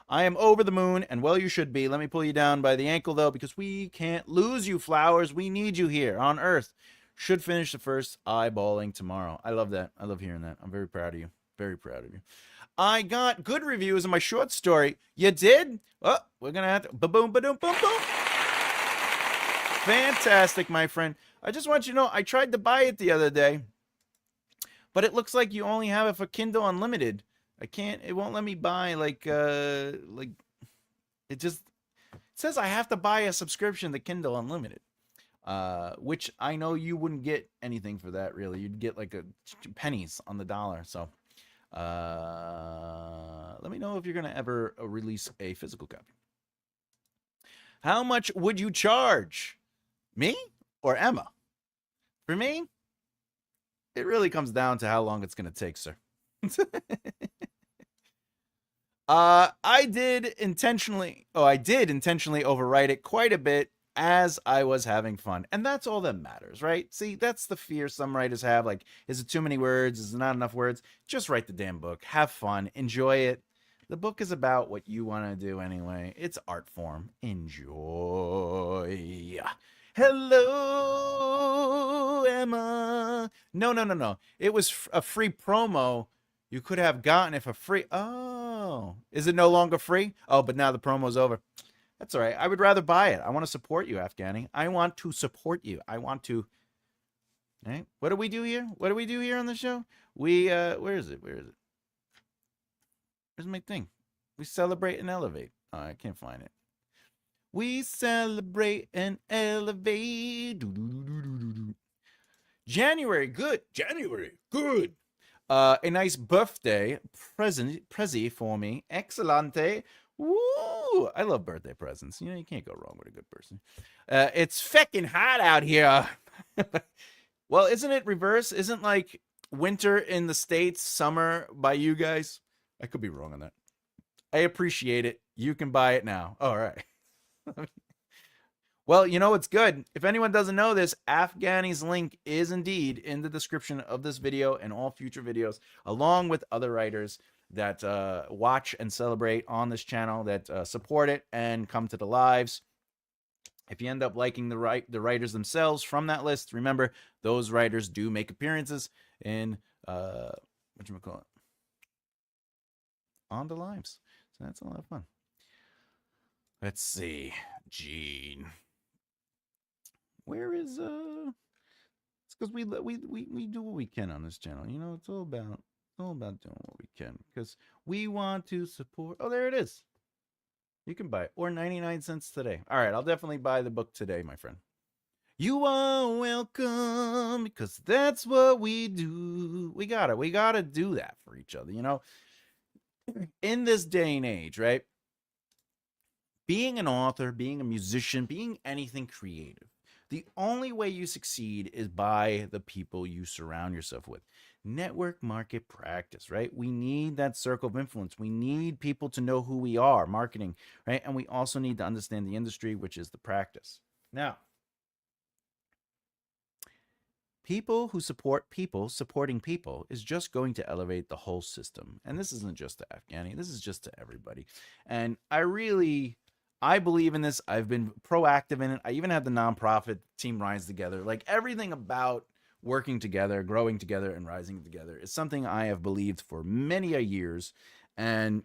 A: I am over the moon, and well, you should be. Let me pull you down by the ankle, though, because we can't lose you, Flowers. We need you here on Earth. Should finish the first eyeballing tomorrow. I love that. I love hearing that. I'm very proud of you. Very proud of you. I got good reviews of my short story. You did? Oh, we're going to have to... Ba-boom, ba-doom, boom, boom. Fantastic, my friend. I just want you to know, I tried to buy it the other day, but it looks like you only have it for Kindle Unlimited. I can't. It won't let me buy like it just it says I have to buy a subscription to Kindle Unlimited. Which I know you wouldn't get anything for that really. You'd get like a pennies on the dollar. So let me know if you're gonna ever release a physical copy. How much would you charge? Me or Emma? For me, it really comes down to how long it's gonna take, sir. I did intentionally overwrite it quite a bit as I was having fun. And that's all that matters, right? See, that's the fear some writers have. Like, is it too many words? Is it not enough words? Just write the damn book. Have fun. Enjoy it. The book is about what you want to do anyway. It's art form. Enjoy. Hello, Emma. No. It was a free promo you could have gotten if a free. Oh, is it no longer free? Oh, but now the promo's over. That's all right. I would rather buy it. I want to support you, Afghani. I want to support you. I want to. Right? What do we do here? What do we do here on the show? We where is it? Where's my thing? We celebrate and elevate. Oh, I can't find it. We celebrate and elevate. January, good. January, good. A nice birthday prezi for me. Excellente. Woo! I love birthday presents. You know, you can't go wrong with a good person. It's feckin' hot out here. Well, isn't it reverse? Isn't like winter in the States, summer by you guys? I could be wrong on that. I appreciate it. You can buy it now. All right. Well, you know what's good? If anyone doesn't know this, Afghani's link is indeed in the description of this video and all future videos, along with other writers that watch and celebrate on this channel, that support it and come to the lives. If you end up liking the writers themselves from that list, remember, those writers do make appearances in, whatchamacallit, on the lives. So that's a lot of fun. Let's see. Gene. Where is it's because we do what we can on this channel. You know, it's all about doing what we can because we want to support. Oh, there it is. You can buy it, or 99 cents today. All right, I'll definitely buy the book today, my friend. You are welcome, because that's what we do. We gotta do that for each other, you know. In this day and age, right? Being an author, being a musician, being anything creative, the only way you succeed is by the people you surround yourself with. Network market practice, right? We need that circle of influence. We need people to know who we are, marketing, right? And we also need to understand the industry, which is the practice. Now, people who support people supporting people is just going to elevate the whole system. And this isn't just to Afghani, this is just to everybody. And I believe in this. I've been proactive in it. I even had the nonprofit Team Rise Together. Like, everything about working together, growing together, and rising together is something I have believed for many a years. And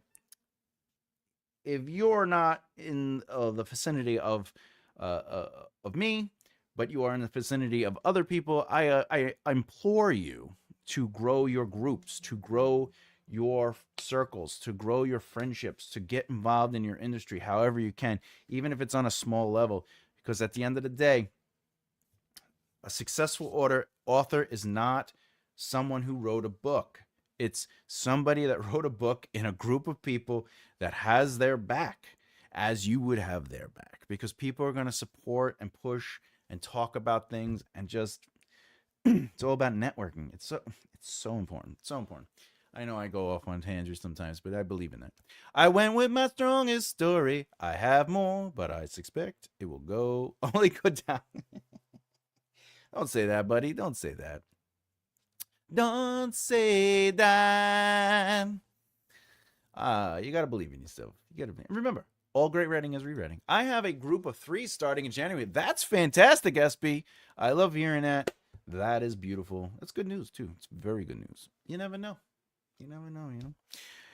A: if you're not in the vicinity of me, but you are in the vicinity of other people, I implore you to grow your groups, to grow your circles, to grow your friendships, to get involved in your industry however you can, even if it's on a small level. Because at the end of the day, a successful author is not someone who wrote a book. It's somebody that wrote a book in a group of people that has their back, as you would have their back, because people are going to support and push and talk about things, and just it's all about networking. It's so important. So important. I know I go off on tangents sometimes, but I believe in that. I went with my strongest story. I have more, but I suspect it will only go down. Don't say that, buddy. Don't say that. Don't say that. You got to believe in yourself. You got to remember, all great writing is rewriting. I have a group of 3 starting in January. That's fantastic, SB. I love hearing that. That is beautiful. That's good news, too. It's very good news. You never know. You never know, you know.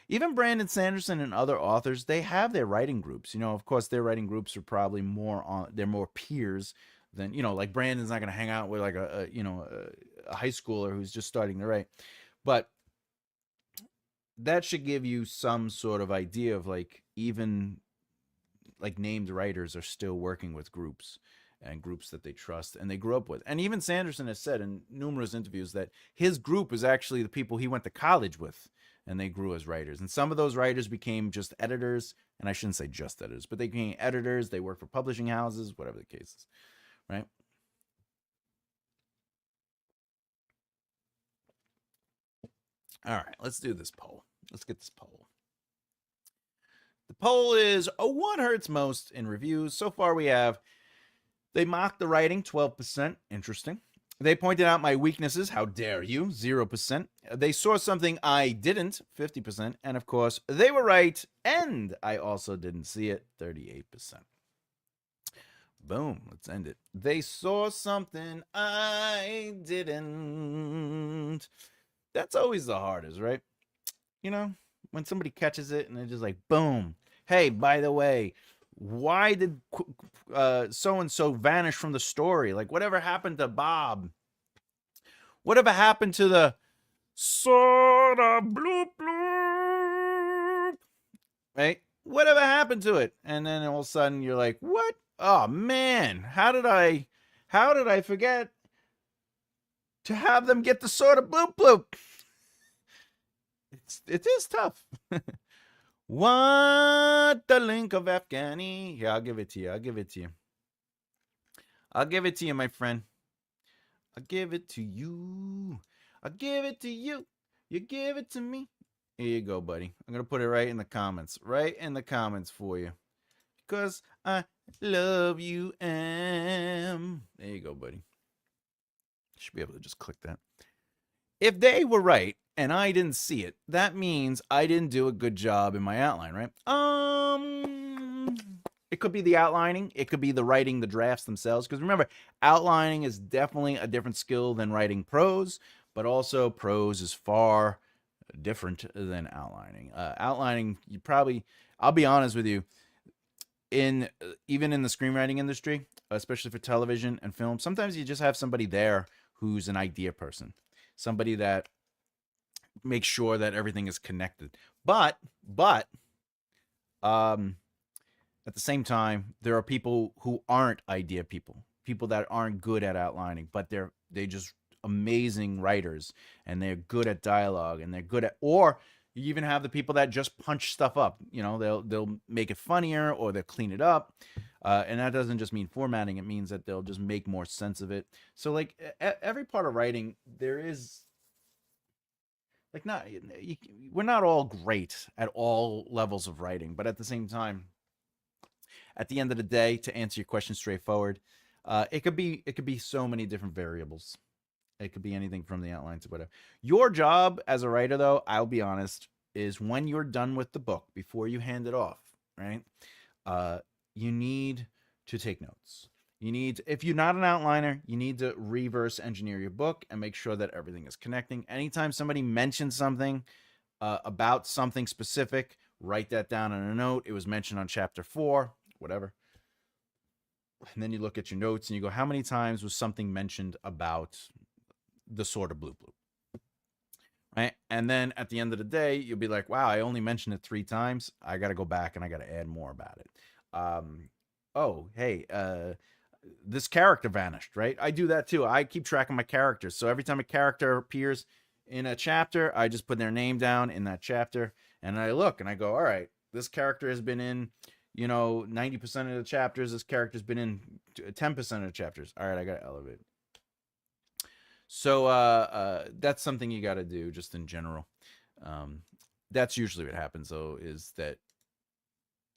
A: Even Brandon Sanderson and other authors, they have their writing groups. You know, of course, their writing groups are probably they're more peers than, you know, like Brandon's not going to hang out with like a high schooler who's just starting to write. But that should give you some sort of idea of like even like named writers are still working with groups and groups that they trust and they grew up with. And even Sanderson has said in numerous interviews that his group is actually the people he went to college with and they grew as writers. And some of those writers became just editors, and I shouldn't say just editors, but they became editors, they worked for publishing houses, whatever the case is, right? All right, let's do this poll. Let's get this poll. The poll is what hurts most in reviews. So far, we have they mocked the writing, 12%. Interesting. They pointed out my weaknesses. How dare you? 0%. They saw something I didn't. 50%. And of course, they were right. And I also didn't see it. 38%. Boom. Let's end it. They saw something I didn't. That's always the hardest, right? You know, when somebody catches it and they're just like, boom. Hey, by the way, why did so and so vanish from the story? Like, whatever happened to Bob? Whatever happened to the soda bloop bloop? Right? Whatever happened to it? And then all of a sudden you're like, what? Oh man, how did I forget to have them get the soda bloop bloop? It is tough. What the link of Afghani? Here, I'll give it to you. I'll give it to you, my friend. I'll give it to you. I'll give it to you. You give it to me. Here you go, buddy. I'm going to put it right in the comments. Right in the comments for you. Because I love you, am. There you go, buddy. Should be able to just click that. If they were right and I didn't see it, that means I didn't do a good job in my outline, right? It could be the outlining. It could be the writing the drafts themselves. Because remember, outlining is definitely a different skill than writing prose, but also prose is far different than outlining. Outlining, I'll be honest with you, even in the screenwriting industry, especially for television and film, sometimes you just have somebody there who's an idea person. Somebody that makes sure that everything is connected. But at the same time, there are people who aren't idea people that aren't good at outlining, but they're just amazing writers and they're good at dialogue and they're good at, or you even have the people that just punch stuff up. You know, they'll make it funnier or they'll clean it up. And that doesn't just mean formatting. It means that they'll just make more sense of it. So like every part of writing, there is like we're not all great at all levels of writing, but at the same time, at the end of the day, to answer your question straightforward, it could be so many different variables. It could be anything from the outline to whatever. Your job as a writer, though, I'll be honest, is when you're done with the book, before you hand it off, right? You need to take notes. If you're not an outliner, you need to reverse engineer your book and make sure that everything is connecting. Anytime somebody mentions something about something specific, write that down on a note. It was mentioned on chapter 4, whatever. And then you look at your notes and you go, how many times was something mentioned about the sort of bloop bloop, right? And then at the end of the day, you'll be like, wow, I only mentioned it 3 times. I got to go back and I got to add more about it. This character vanished, right? I do that too. I keep track of my characters. So every time a character appears in a chapter, I just put their name down in that chapter and I look and I go, all right, this character has been in, 90% of the chapters. This character's been in 10% of the chapters. All right, I got to elevate. So that's something you got to do just in general. That's usually what happens, though, is that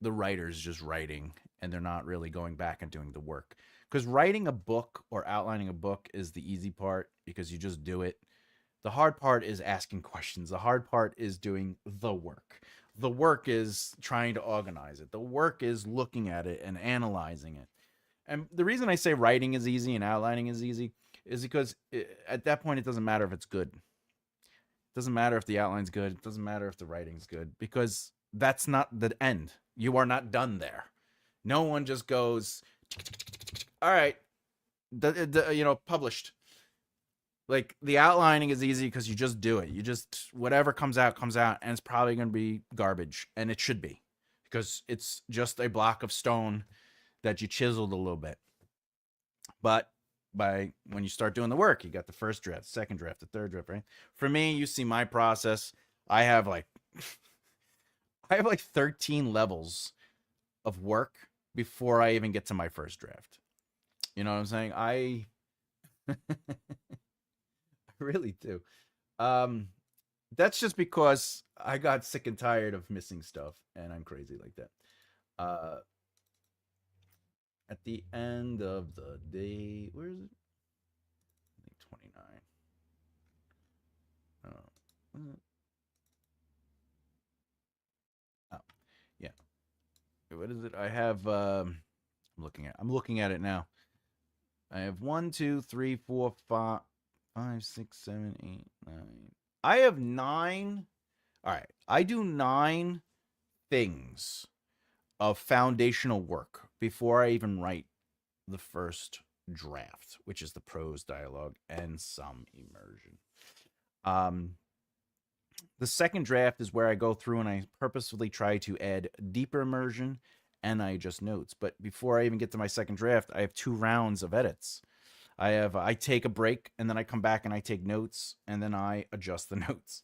A: the writer's just writing and they're not really going back and doing the work. Because writing a book or outlining a book is the easy part because you just do it. The hard part is asking questions. The hard part is doing the work. The work is trying to organize it. The work is looking at it and analyzing it. And the reason I say writing is easy and outlining is easy is because at that point, it doesn't matter if it's good. It doesn't matter if the outline's good. It doesn't matter if the writing's good because that's not the end. You are not done there. No one just goes, all right, published. Like the outlining is easy because you just do it. You just whatever comes out comes out, and it's probably going to be garbage, and it should be because it's just a block of stone that you chiseled a little bit. But by when you start doing the work, you got the first draft, second draft, the third draft, right? For me, you see my process. I have like I have like 13 levels of work before I even get to my first draft. You know what I'm saying? I really do. Um, that's just because I got sick and tired of missing stuff, and I'm crazy like that. Uh, at the end of the day, where is it? I think 29. Oh, oh, yeah. What is it? I have. I'm looking at it now. I have 1, 2, 3, 4, 5, 5, 6, 7, 8, 9. I have 9. All right. I do 9 things of foundational work before I even write the first draft, which is the prose, dialogue, and some immersion. Um, the second draft is where I go through and I purposefully try to add deeper immersion and I adjust notes. But before I even get to my second draft, I have 2 rounds of edits. I take a break and then I come back and I take notes and then I adjust the notes.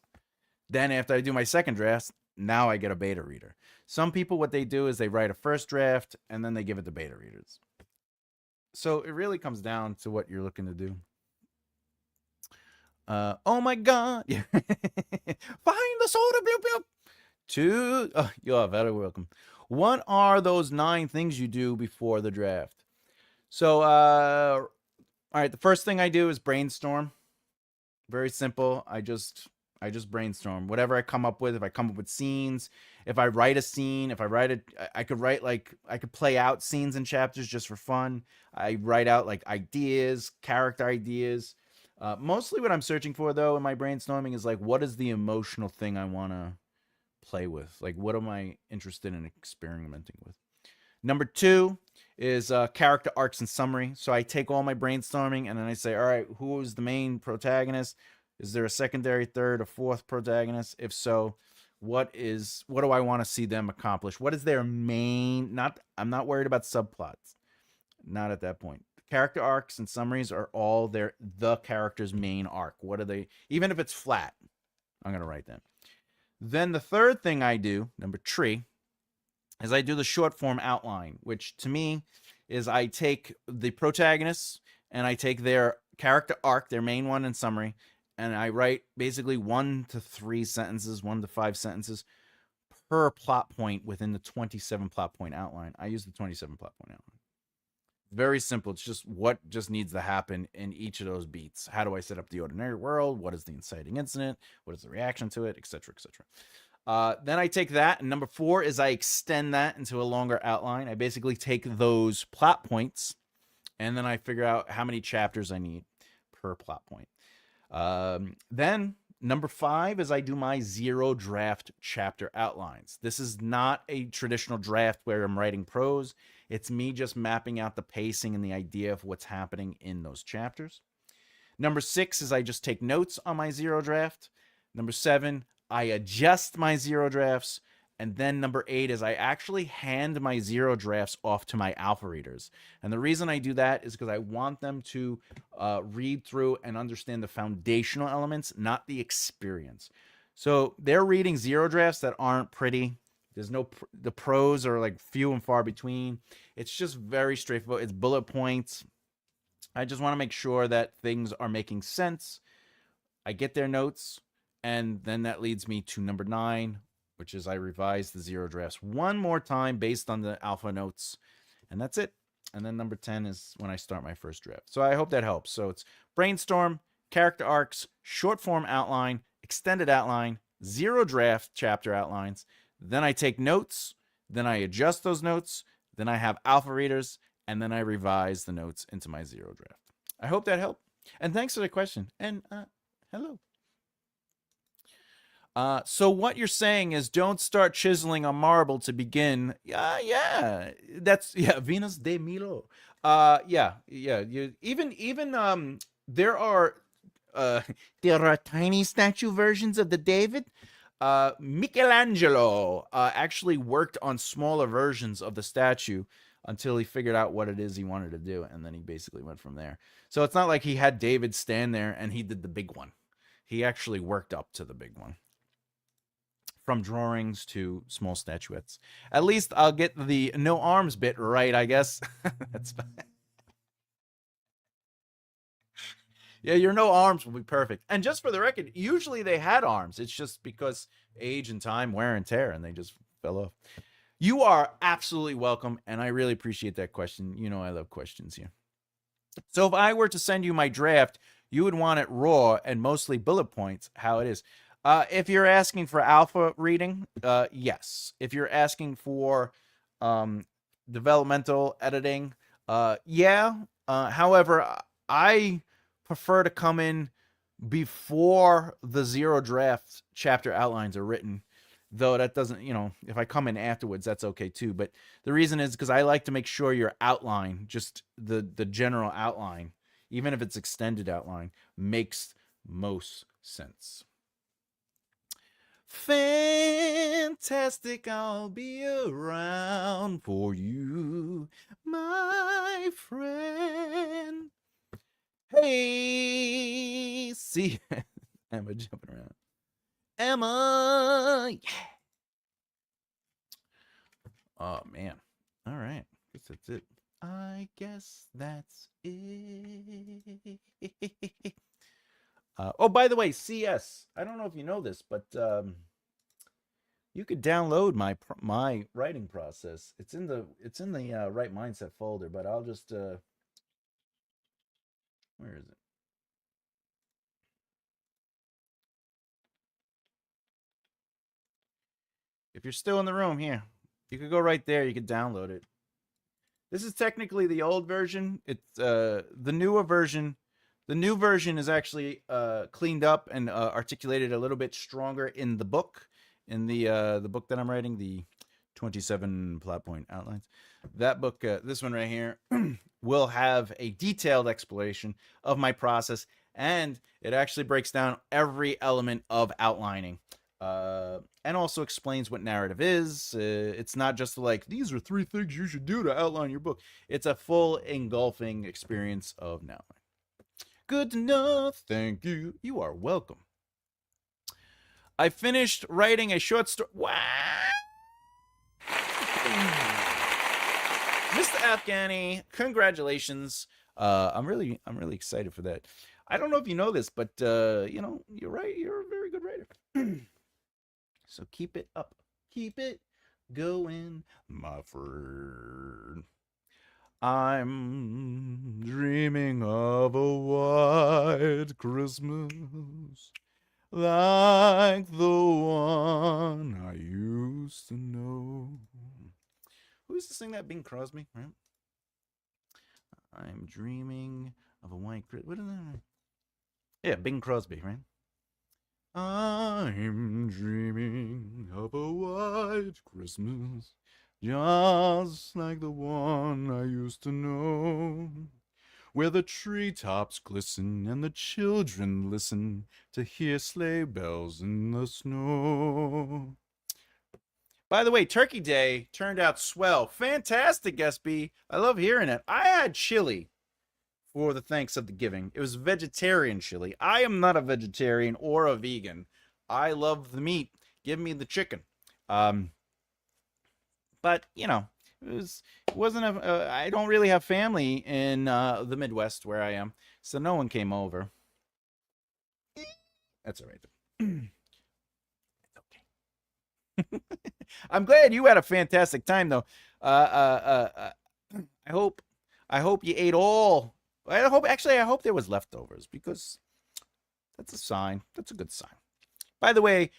A: Then after I do my second draft, now I get a beta reader. Some people, what they do is they write a first draft and then they give it to beta readers. So it really comes down to what you're looking to do. Oh my God. Yeah. Find the soda. Bloop, bloop. 2. Oh, you are very welcome. What are those 9 things you do before the draft? So, all right. The first thing I do is brainstorm. Very simple. I just brainstorm whatever I come up with. If I come up with scenes, if I write a scene, if I write it, I could write like I could play out scenes and chapters just for fun. I write out like ideas, character ideas. Mostly what I'm searching for though in my brainstorming is like what is the emotional thing I want to play with? Like what am I interested in experimenting with? Number 2 is character arcs and summary. So I take all my brainstorming and then I say, all right, who is the main protagonist? Is there a secondary, third, or fourth protagonist? If so, what do I want to see them accomplish? What is their main? I'm not worried about subplots. Not at that point. Character arcs and summaries are all the character's main arc. What are they? Even if it's flat, I'm gonna write them. Then the third thing I do, number 3, is I do the short form outline, which to me is I take the protagonists and I take their character arc, their main one in summary, and I write basically 1 to 3 sentences, 1 to 5 sentences per plot point within the 27 plot point outline. I use the 27 plot point outline. Very simple. It's just what just needs to happen in each of those beats. How do I set up the ordinary world? What is the inciting incident? What is the reaction to it? Etc. Etc. Then I take that, and number 4 is I extend that into a longer outline. I basically take those plot points, and then I figure out how many chapters I need per plot point. Then number 5 is I do my 0 draft chapter outlines. This is not a traditional draft where I'm writing prose. It's me just mapping out the pacing and the idea of what's happening in those chapters. Number 6 is I just take notes on my 0 draft. Number 7, I adjust my 0 drafts. And then number 8 is I actually hand my 0 drafts off to my alpha readers. And the reason I do that is because I want them to read through and understand the foundational elements, not the experience. So they're reading 0 drafts that aren't pretty. There's no, the prose are like few and far between. It's just very straightforward. It's bullet points. I just want to make sure that things are making sense. I get their notes. And then that leads me to number 9, which is I revise the 0 drafts one more time based on the alpha notes. And that's it. And then number 10 is when I start my first draft. So I hope that helps. So it's brainstorm, character arcs, short form outline, extended outline, 0 draft chapter outlines. Then I take notes. Then I adjust those notes. Then I have alpha readers. And then I revise the notes into my 0 draft. I hope that helped. And thanks for the question. And hello. So what you're saying is don't start chiseling a marble to begin. Yeah, that's Venus de Milo. Yeah. You even there are uh, there are tiny statue versions of the David. Michelangelo actually worked on smaller versions of the statue until he figured out what it is he wanted to do, and then he basically went from there. So it's not like he had David stand there and he did the big one. He actually worked up to the big one. From drawings to small statuettes. At least I'll get the no arms bit right, I guess. That's fine. Yeah, your no arms will be perfect. And just for the record, usually they had arms. It's just because age and time, wear and tear, and they just fell off. You are absolutely welcome, and I really appreciate that question. You know I love questions here. So if I were to send you my draft, you would want it raw and mostly bullet points, how it is. If you're asking for alpha reading, yes. If you're asking for developmental editing, yeah. However, I prefer to come in before the zero draft chapter outlines are written. Though that doesn't, if I come in afterwards, that's okay too. But the reason is because I like to make sure your outline, just the general outline, even if it's extended outline, makes most sense. Fantastic, I'll be around for you, my friend. Hey, see, Emma jumping around. Emma, yeah. Oh, man. All right. Guess that's it. I guess that's it. Oh, by the way, CS. I don't know if you know this, but you could download my writing process. It's in the Right Mindset folder, but I'll just where is it? If you're still in the room, here, you could go right there. You could download it. This is technically the old version. It's the newer version. The new version is actually cleaned up and articulated a little bit stronger in the book, in the book that I'm writing, the 27 plot point outlines. That book, this one right here, will have a detailed explanation of my process, and it actually breaks down every element of outlining. And also explains what narrative is. It's not just like, these are 3 things you should do to outline your book. It's a full engulfing experience of outlining. Good to know. Thank you. You are welcome. I finished writing a short story. Wow. Mr. Afghani, congratulations. I'm really excited for that. I don't know if you know this, but you're right. You're a very good writer. So keep it up. Keep it going, my friend. I'm dreaming of a white Christmas like the one I used to know. Who used to sing that? Bing Crosby, right? I'm dreaming of a white Christmas. What is that? Yeah, Bing Crosby, right? I'm dreaming of a white Christmas, just like the one I used to know, where the treetops glisten and the children listen to hear sleigh bells in the snow. By the way, Turkey Day turned out swell. Fantastic, SB. I love hearing it. I had chili for the thanks of the giving. It was vegetarian chili. I am not a vegetarian or a vegan. I love the meat. Give me the chicken. But it wasn't a. I don't really have family in the Midwest where I am, so no one came over. That's all right. It's okay. I'm glad you had a fantastic time, though. I hope you ate all. I hope there was leftovers, because that's a sign. That's a good sign. By the way,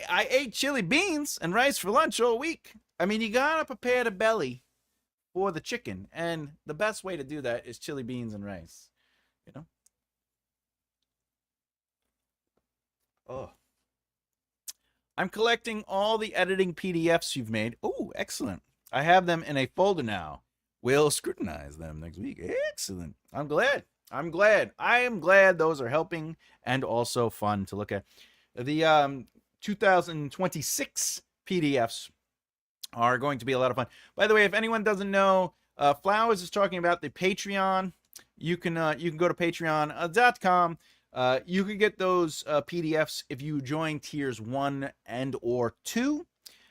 A: I ate chili beans and rice for lunch all week. I mean, you gotta prepare the belly for the chicken, and the best way to do that is chili beans and rice. Oh. I'm collecting all the editing PDFs you've made. Oh, excellent. I have them in a folder now. We'll scrutinize them next week. Excellent. I'm glad. I'm glad. I am glad those are helping and also fun to look at. The 2026 PDFs are going to be a lot of fun. By the way, if anyone doesn't know, Flowers is talking about the Patreon. You can go to patreon.com. You can get those PDFs if you join tiers 1 and or 2.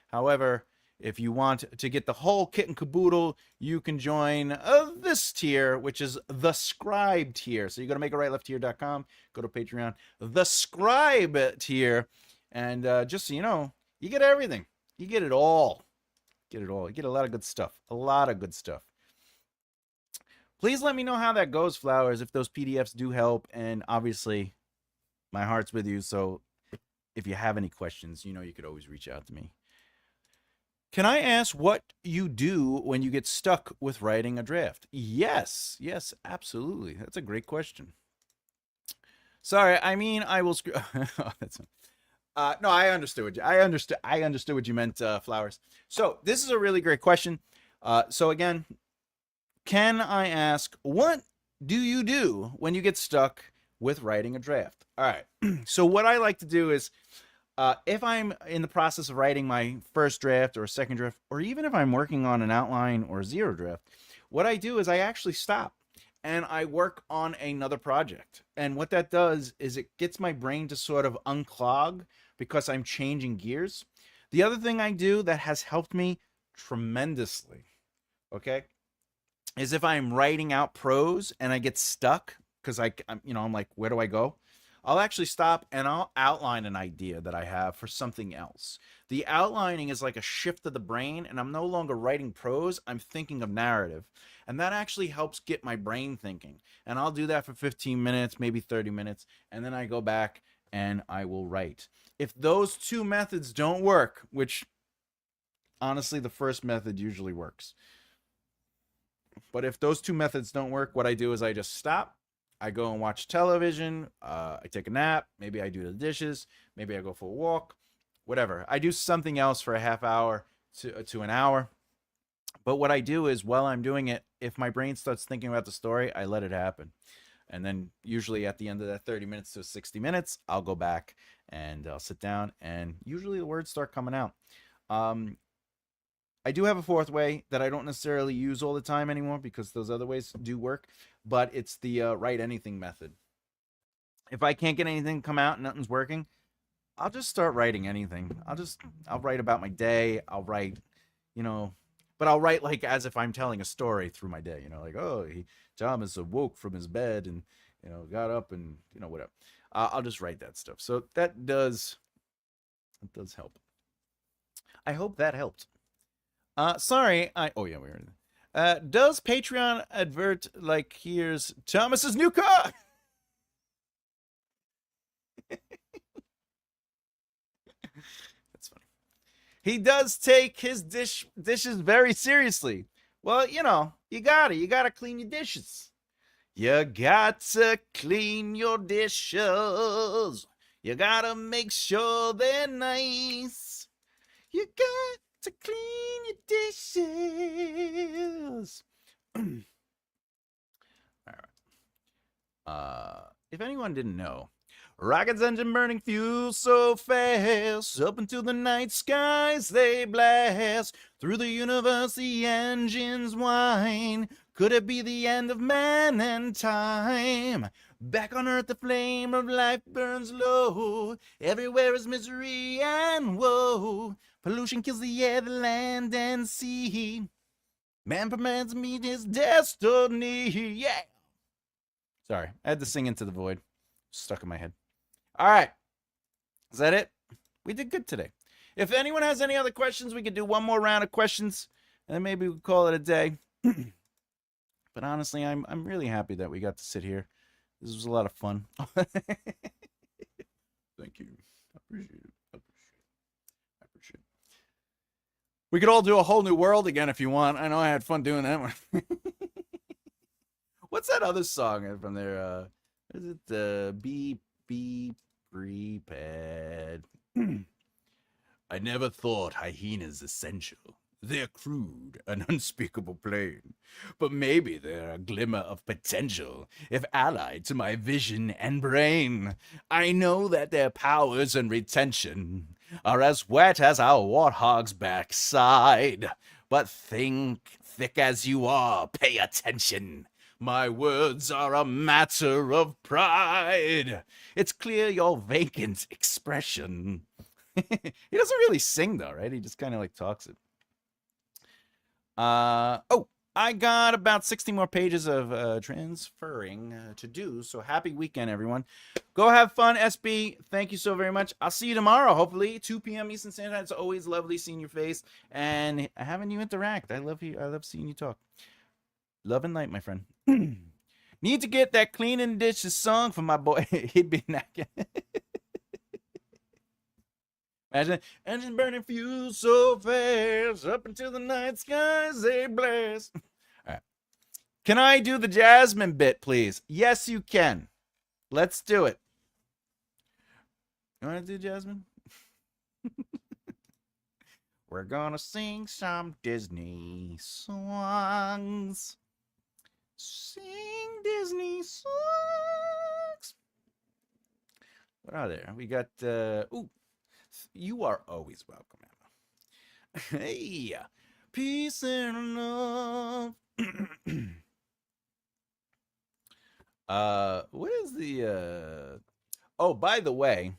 A: However, if you want to get the whole kit and caboodle, you can join this tier, which is the Scribe tier. So you go to makearightleftier.com, go to Patreon, the Scribe tier, and just so you know, you get everything. You get it all. Get it all. You get a lot of good stuff. A lot of good stuff. Please let me know how that goes, Flowers, if those PDFs do help. And obviously, my heart's with you. So if you have any questions, you know you could always reach out to me. Can I ask what you do when you get stuck with writing a draft? Yes, absolutely. That's a great question. Sorry, I mean I will. Oh, that's no, I understood what I understood what you meant, Flowers. So this is a really great question. So again, can I ask what do you do when you get stuck with writing a draft? All right. So what I like to do is, if I'm in the process of writing my first draft or second draft, or even if I'm working on an outline or zero draft, what I do is I actually stop and I work on another project. And what that does is it gets my brain to sort of unclog because I'm changing gears. The other thing I do that has helped me tremendously, okay, is if I'm writing out prose and I get stuck because I'm like, where do I go? I'll actually stop and I'll outline an idea that I have for something else. The outlining is like a shift of the brain, and I'm no longer writing prose, I'm thinking of narrative. And that actually helps get my brain thinking. And I'll do that for 15 minutes, maybe 30 minutes, and then I go back and I will write. If those two methods don't work, which honestly, the first method usually works. But if those two methods don't work, what I do is I just stop. I go and watch television. I take a nap. Maybe I do the dishes. Maybe I go for a walk. Whatever. I do something else for a half hour to an hour. But what I do is while I'm doing it, if my brain starts thinking about the story, I let it happen. And then usually at the end of that 30 minutes to 60 minutes, I'll go back and I'll sit down, and usually the words start coming out. I do have a fourth way that I don't necessarily use all the time anymore because those other ways do work, but it's the write anything method. If I can't get anything to come out and nothing's working, I'll just start writing anything. I'll write about my day. I'll write, but I'll write like as if I'm telling a story through my day, like, oh, Thomas awoke from his bed and, got up and, whatever. I'll just write that stuff. So that does help. I hope that helped. Sorry, oh yeah, we were. Does Patreon advert like here's Thomas's new car? That's funny. He does take his dishes very seriously. Well, you gotta clean your dishes. You got to clean your dishes. You gotta make sure they're nice. You got to clean your dishes. All right. If anyone didn't know, rockets engine burning fuel so fast, up into the night skies they blast. Through the universe the engines whine. Could it be the end of man and time? Back on earth the flame of life burns low. Everywhere is misery and woe. Pollution kills the air, the land, and sea. Man prepares to meet his destiny. Yeah. Sorry, I had to sing into the void. Stuck in my head. All right. Is that it? We did good today. If anyone has any other questions, we could do one more round of questions, and then maybe we'll call it a day. But honestly, I'm really happy that we got to sit here. This was a lot of fun. Thank you. I appreciate it. We could all do a whole new world again if you want. I know I had fun doing that one. What's that other song from there? Is it Be Prepared? I never thought hyenas essential. They're crude and unspeakable plain, but maybe they're a glimmer of potential if allied to my vision and brain. I know that their powers and retention are as wet as our warthog's backside. But think, thick as you are, pay attention. My words are a matter of pride. It's clear your vacant expression. He doesn't really sing though, right? He just kind of like talks it. Oh, I got about 60 more pages of transferring to do. So happy weekend, everyone. Go have fun, SB. Thank you so very much. I'll see you tomorrow, hopefully, 2 p.m. Eastern Standard Time. It's always lovely seeing your face and having you interact. I love you. I love seeing you talk. Love and light, my friend. Need to get that cleaning dishes song for my boy. He'd be knacking. Imagine engine burning fuel so fast up until the night skies they blast. All right. Can I do the Jasmine bit, please? Yes, you can. Let's do it. You want to do Jasmine? We're gonna sing some Disney songs. Sing Disney songs. What are there? We got, ooh. You are always welcome, Emma. Hey, peace and love. What is the oh, by the way,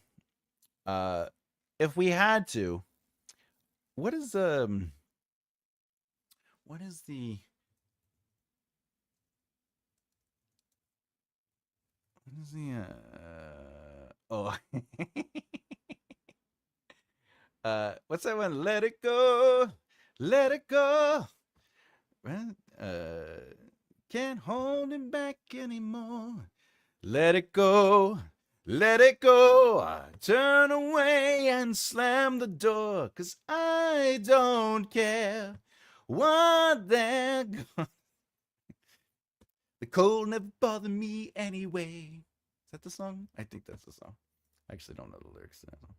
A: if we had to, what is the what is the oh what's that one? Let it go, let it go. Can't hold it back anymore. Let it go, let it go. I turn away and slam the door, 'cause I don't care what they're going. The cold never bothered me anyway. Is that the song? I think that's the song. I actually don't know the lyrics to that song.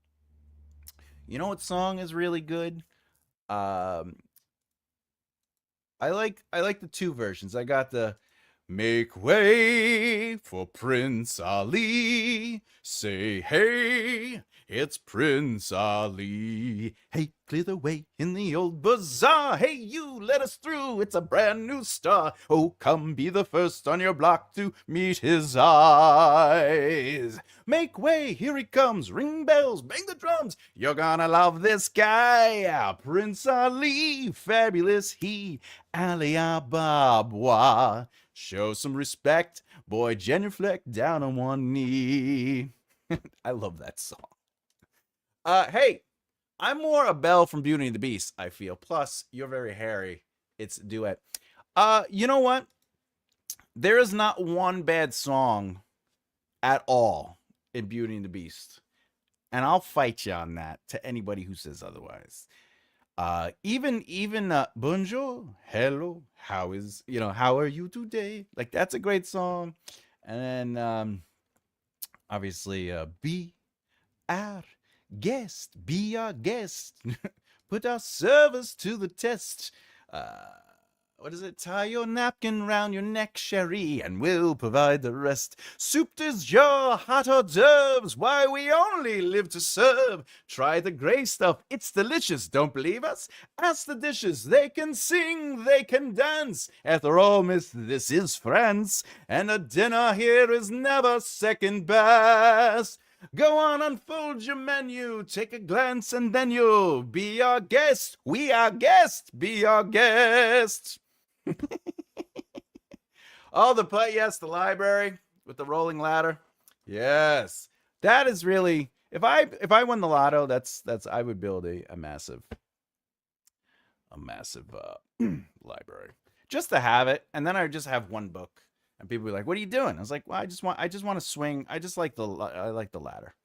A: You know what song is really good? I like the two versions. I got the Make way for Prince Ali. Say hey, it's Prince Ali. Hey, clear the way in the old bazaar. Hey, you, let us through. It's a brand new star. Oh, come be the first on your block to meet his eyes. Make way, here he comes. Ring bells, bang the drums. You're gonna love this guy. Prince Ali, fabulous he. Ali Ababa. Show some respect, boy, genuflect down on one knee. I love that song. Hey, I'm more a Belle from Beauty and the Beast, I feel. Plus, you're very hairy. It's a duet. You know what? There is not one bad song at all in Beauty and the Beast. And I'll fight you on that to anybody who says otherwise. Even bonjour, hello, how are you today? Like, that's a great song. And then obviously be our guest, put our service to the test. What is it? Tie your napkin round your neck, Sherry, and we'll provide the rest. Soup is your hot hors d'oeuvres, why we only live to serve. Try the gray stuff, it's delicious, don't believe us? Ask the dishes, they can sing, they can dance. After all, miss, this is France, and a dinner here is never second best. Go on, unfold your menu, take a glance, and then you'll be our guest. We our guest, be our guest. Oh, the play, yes, the library with the rolling ladder. Yes. That is really, if I won the lotto, that's I would build a massive library just to have it, and then I would just have one book. And people were like, "What are you doing?" I was like, "Well, I just want to swing. I like the ladder."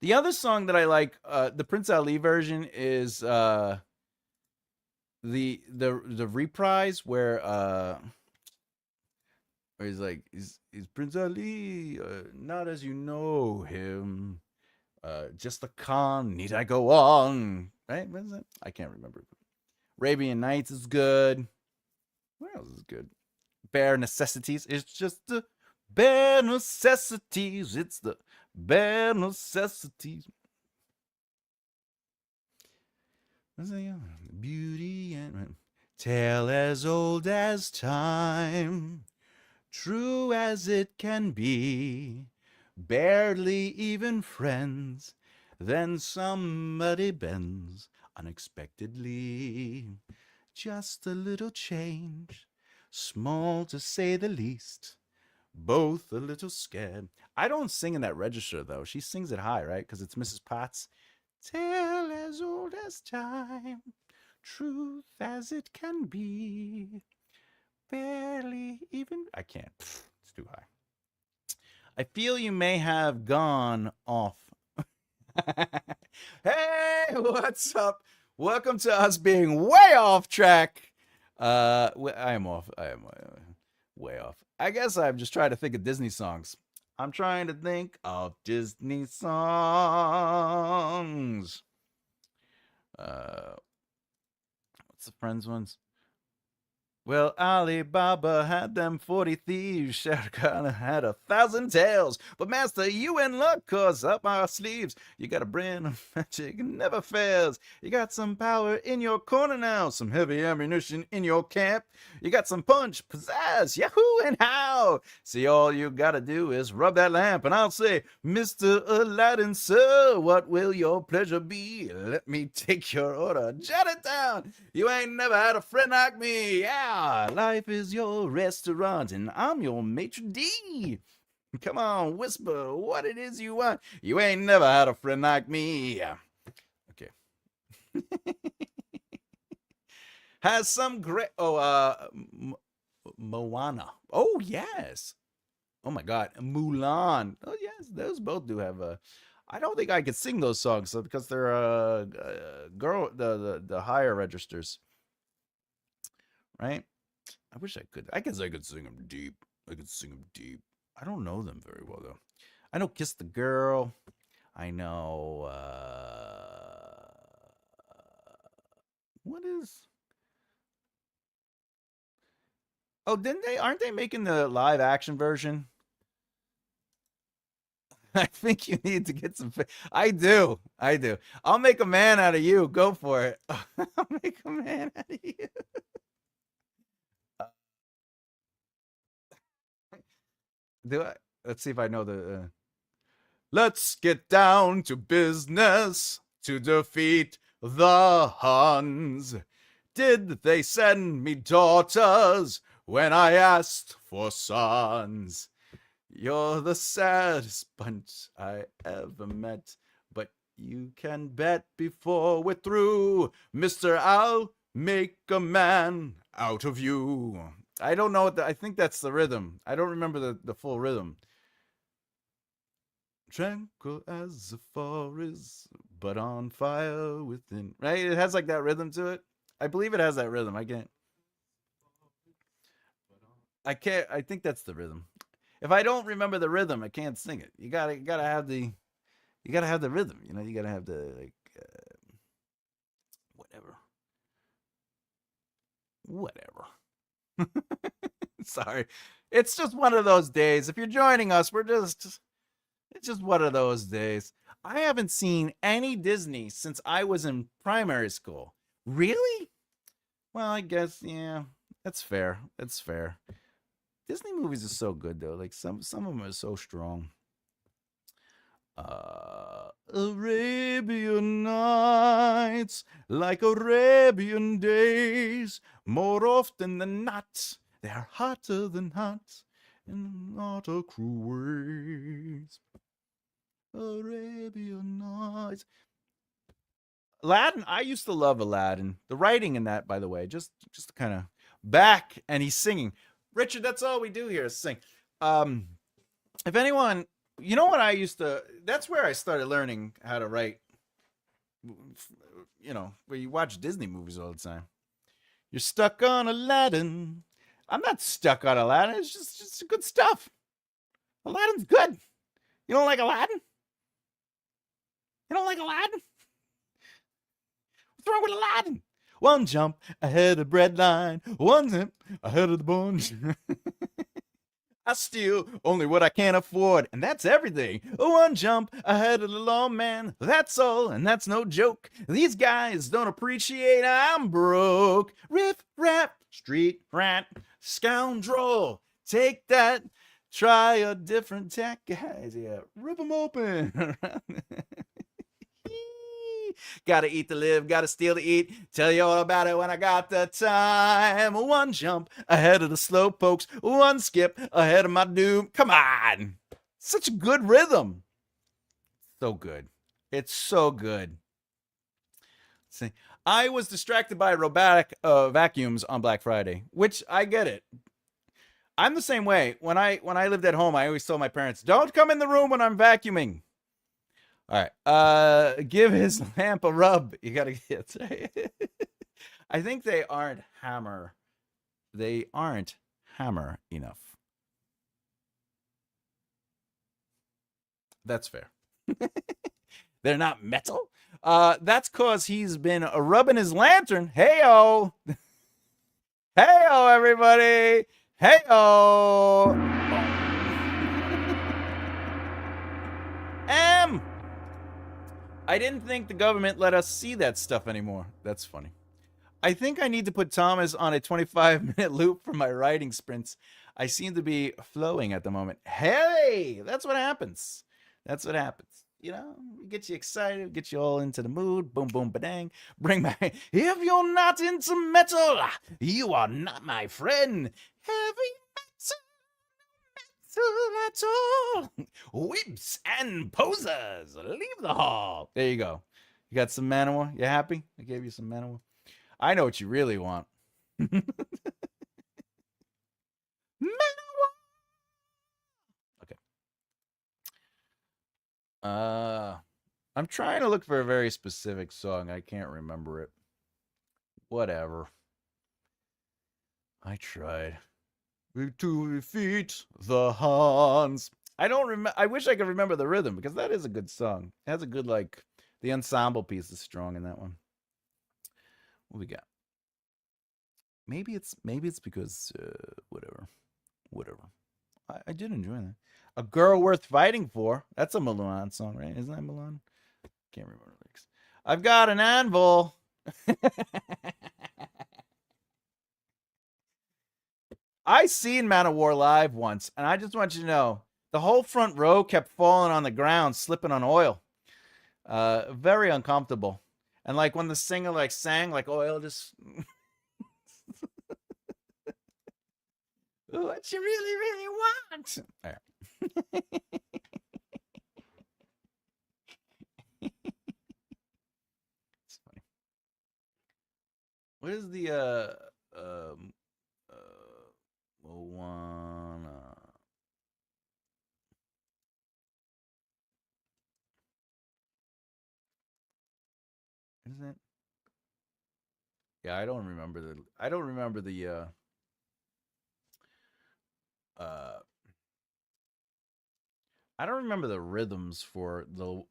A: The other song that I like, the Prince Ali version, is the reprise where he's like, "Is Prince Ali not as you know him? Just a con. Need I go on? Right? What is it? I can't remember. Arabian Nights is good. What else is good? Bare Necessities. It's just the bare necessities. It's the bare necessities. Beauty and tale as old as time, true as it can be, barely even friends. Then somebody bends unexpectedly. Just a little change, small to say the least. Both a little scared. I don't sing in that register though. She sings it high, right? Because it's Mrs. Potts. Tale as old as time, truth as it can be. Barely even. I can't. It's too high. I feel you may have gone off. Hey, what's up? Welcome to us being way off track. I am off. I am way off. I guess I'm just trying to think of Disney songs. I'm trying to think of Disney songs. What's the Friends ones? Well, Alibaba had them 40 thieves. Shere Khan had 1,000 tails. But master, you in luck, cause up our sleeves, you got a brand of magic, never fails. You got some power in your corner now, some heavy ammunition in your camp. You got some punch, pizzazz, yahoo, and how. See, all you gotta do is rub that lamp, and I'll say, Mr. Aladdin, sir, what will your pleasure be? Let me take your order, jot it down. You ain't never had a friend like me, yeah. Life is your restaurant, and I'm your maitre d'. Come on, whisper what it is you want. You ain't never had a friend like me. Okay. Has some great. Moana. Oh yes. Oh my God, Mulan. Oh yes, those both do have a. I don't think I could sing those songs because they're girl the higher registers. Right? I wish I could. I guess I could sing them deep. I could sing them deep. I don't know them very well though. I know "Kiss the Girl." I know. What is? Oh, didn't they? Aren't they making the live action version? I think you need to get some. I do. I do. I'll make a man out of you. Go for it. I'll make a man out of you. Do I? Let's see if I know the. Let's get down to business to defeat the Huns. Did they send me daughters when I asked for sons? You're the saddest bunch I ever met, but you can bet before we're through, Mister, I'll make a man out of you. I don't know what I think that's the rhythm. I don't remember the full rhythm. Tranquil as a forest, but on fire within. Right? It has like that rhythm to it. I believe it has that rhythm. I can't. I think that's the rhythm. If I don't remember the rhythm, I can't sing it. You gotta have the rhythm. You know, you gotta have the like whatever. Whatever. Sorry. It's just one of those days. If you're joining us, it's just one of those days. I haven't seen any Disney since I was in primary school. Really? Well, I guess yeah. That's fair. That's fair. Disney movies are so good though. Like some of them are so strong. Arabian Nights, like Arabian days, more often than not, they're hotter than hot in not a cruel ways. Arabian Nights. Aladdin, I used to love Aladdin. The writing in that, by the way, just kind of back and he's singing. Richard, that's all we do here is sing. If anyone, you know what I used to, that's where I started learning how to write. You know, where you watch Disney movies all the time. You're stuck on Aladdin. I'm not stuck on Aladdin. It's just good stuff. Aladdin's good. You don't like Aladdin? You don't like Aladdin? What's wrong with Aladdin? One jump ahead of the bread line, one zip ahead of the bunch. I steal only what I can't afford, and that's everything. One jump ahead of the lawman, that's all, and that's no joke. These guys don't appreciate I'm broke. Riff, rap, street rat, scoundrel, take that. Try a different tack, guys. Yeah, rip them open. Gotta eat to live, gotta steal to eat. Tell you all about it when I got the time. One jump ahead of the slow pokes, one skip ahead of my doom. Come on. Such a good rhythm. So good. It's so good. See, I was distracted by robotic vacuums on Black Friday, which I get it. I'm the same way. When I lived at home, I always told my parents, "Don't come in the room when I'm vacuuming." All right. Give his lamp a rub. You gotta get. I think they aren't hammer. They aren't hammer enough. That's fair. They're not metal. That's cause he's been rubbing his lantern. Hey-o. Hey-o, everybody. Hey-o. I didn't think the government let us see that stuff anymore. That's funny. I think I need to put Thomas on a 25-minute loop for my writing sprints. I seem to be flowing at the moment. Hey, that's what happens. That's what happens. You know, get you excited, get you all into the mood. Boom, boom, badang. Bring back. If you're not into metal, you are not my friend. Heavy that's all. Whips and posers, leave the hall. There you go. You got some Manowar? You happy? I gave you some Manowar. I know what you really want. Manowar. Okay. I'm trying to look for a very specific song. I can't remember it. Whatever. I tried. To defeat the Hans. I don't remember. I wish I could remember the rhythm because that is a good song. It has a good the ensemble piece is strong in that one. What we got? Maybe it's because whatever. I did enjoy that. A Girl Worth Fighting For. That's a Milan song, right? Isn't that Milan? Can't remember the lyrics. I've got an anvil. I seen Manowar live once, and I just want you to know the whole front row kept falling on the ground, slipping on oil. Very uncomfortable. And when the singer sang, oil just what you really, really want. All right. It's funny. What is the Moana? Is it? Yeah, I don't remember the I don't remember the rhythms for the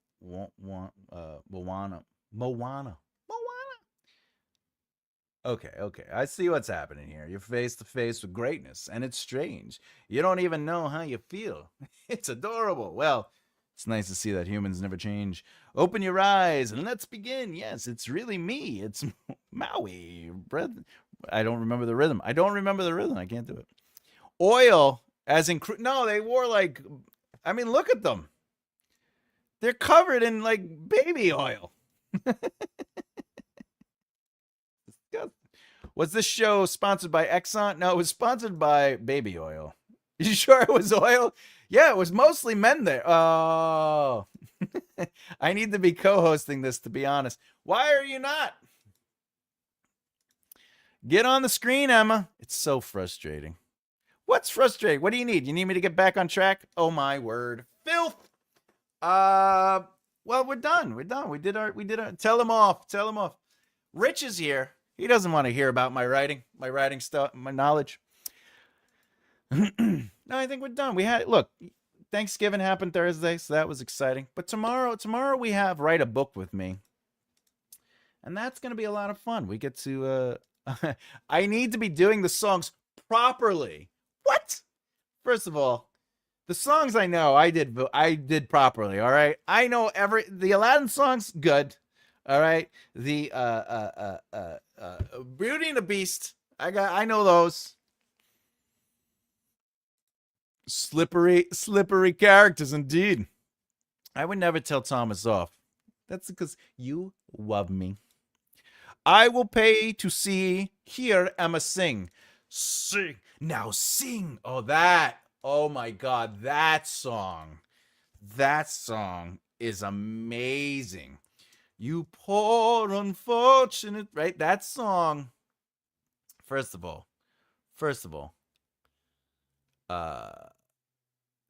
A: Moana. Moana. Okay. I see what's happening here. You're face to face with greatness, and it's strange. You don't even know how you feel. It's adorable. Well, it's nice to see that humans never change. Open your eyes and let's begin. Yes, it's really me. It's Maui. I don't remember the rhythm. I can't do it. Oil, as in no, they wore look at them. They're covered in baby oil. Was this show sponsored by Exxon? No, it was sponsored by baby oil. You sure it was oil? Yeah, it was mostly men there. Oh. I need to be co-hosting this, to be honest. Why are you not? Get on the screen, Emma. It's so frustrating. What's frustrating? What do you need? You need me to get back on track? Oh my word. Filth. Well, we're done. We did our tell him off. Rich is here. He doesn't want to hear about my writing stuff, my knowledge. No, I think we're done. Thanksgiving happened Thursday, so that was exciting. But tomorrow we have Write a Book with me, and that's gonna be a lot of fun. We get to I need to be doing the songs properly. What? First of all, the songs I know I did properly. All right, I know the Aladdin songs good. All right, the Beauty and the Beast I know those slippery characters indeed. I would never tell Thomas off. That's because you love me. I will pay to hear Emma sing. Sing. Now sing. Oh, that. Oh my God. That song. That song is amazing. You poor unfortunate, right? That song. First of all, first of all, uh,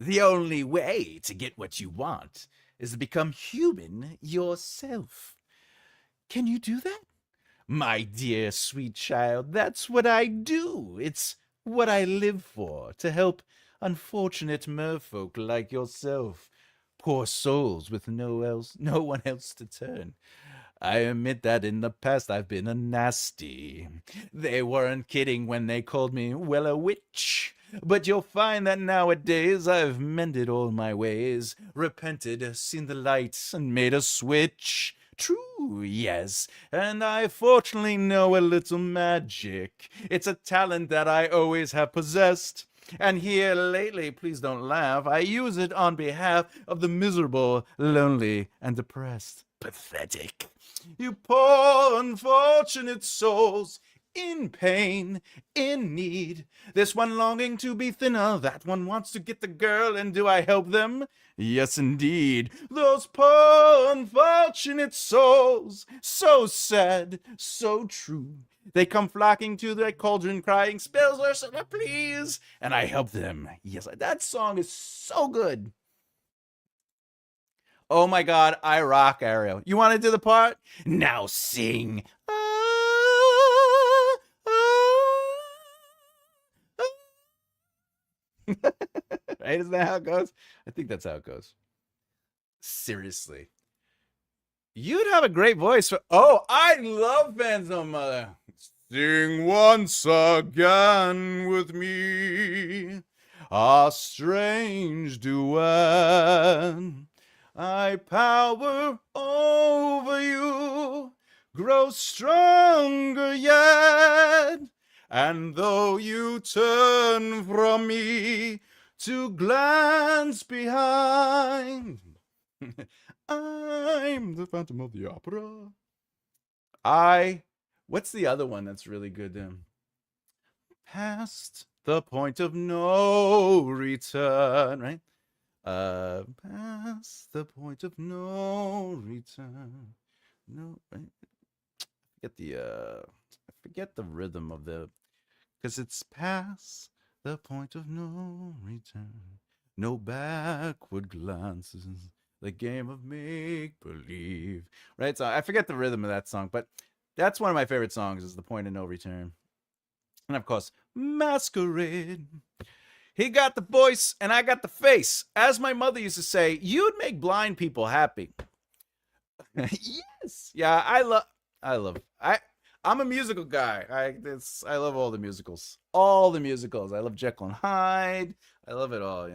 A: the only way to get what you want is to become human yourself. Can you do that? My dear sweet child, that's what I do. It's what I live for, to help unfortunate merfolk like yourself. Poor souls with no one else to turn. I admit that in the past I've been a nasty. They weren't kidding when they called me, well, a witch. But you'll find that nowadays I've mended all my ways, repented, seen the light, and made a switch. True, yes, and I fortunately know a little magic. It's a talent that I always have possessed. And here lately, please don't laugh, I use it on behalf of the miserable, lonely, and depressed. Pathetic. You poor, unfortunate souls, in pain, in need. This one longing to be thinner, that one wants to get the girl, and do I help them? Yes, indeed. Those poor, unfortunate souls, so sad, so true. They come flocking to their cauldron, crying, spells Ursula, please. And I help them. Yes, that song is so good. Oh my God, I rock, Ariel. You want to do the part? Now sing. Right? Isn't that how it goes? I think that's how it goes. Seriously. You'd have a great voice for. Oh, I love Phantom Mother. Sing once again with me a strange duet. I power over you, grow stronger yet. And though you turn from me to glance behind, I'm the Phantom of the Opera. What's the other one that's really good? Past the point of no return, right? Past the point of no return. No, I forget the rhythm of because it's past the point of no return. No backward glances. The game of make believe, right? So I forget the rhythm of that song, but that's one of my favorite songs. Is the point of no return, and of course, Masquerade. He got the voice and I got the face. As my mother used to say, you'd make blind people happy. Yes. Yeah, I'm a musical guy. I love all the musicals. All the musicals. I love Jekyll and Hyde. I love it all.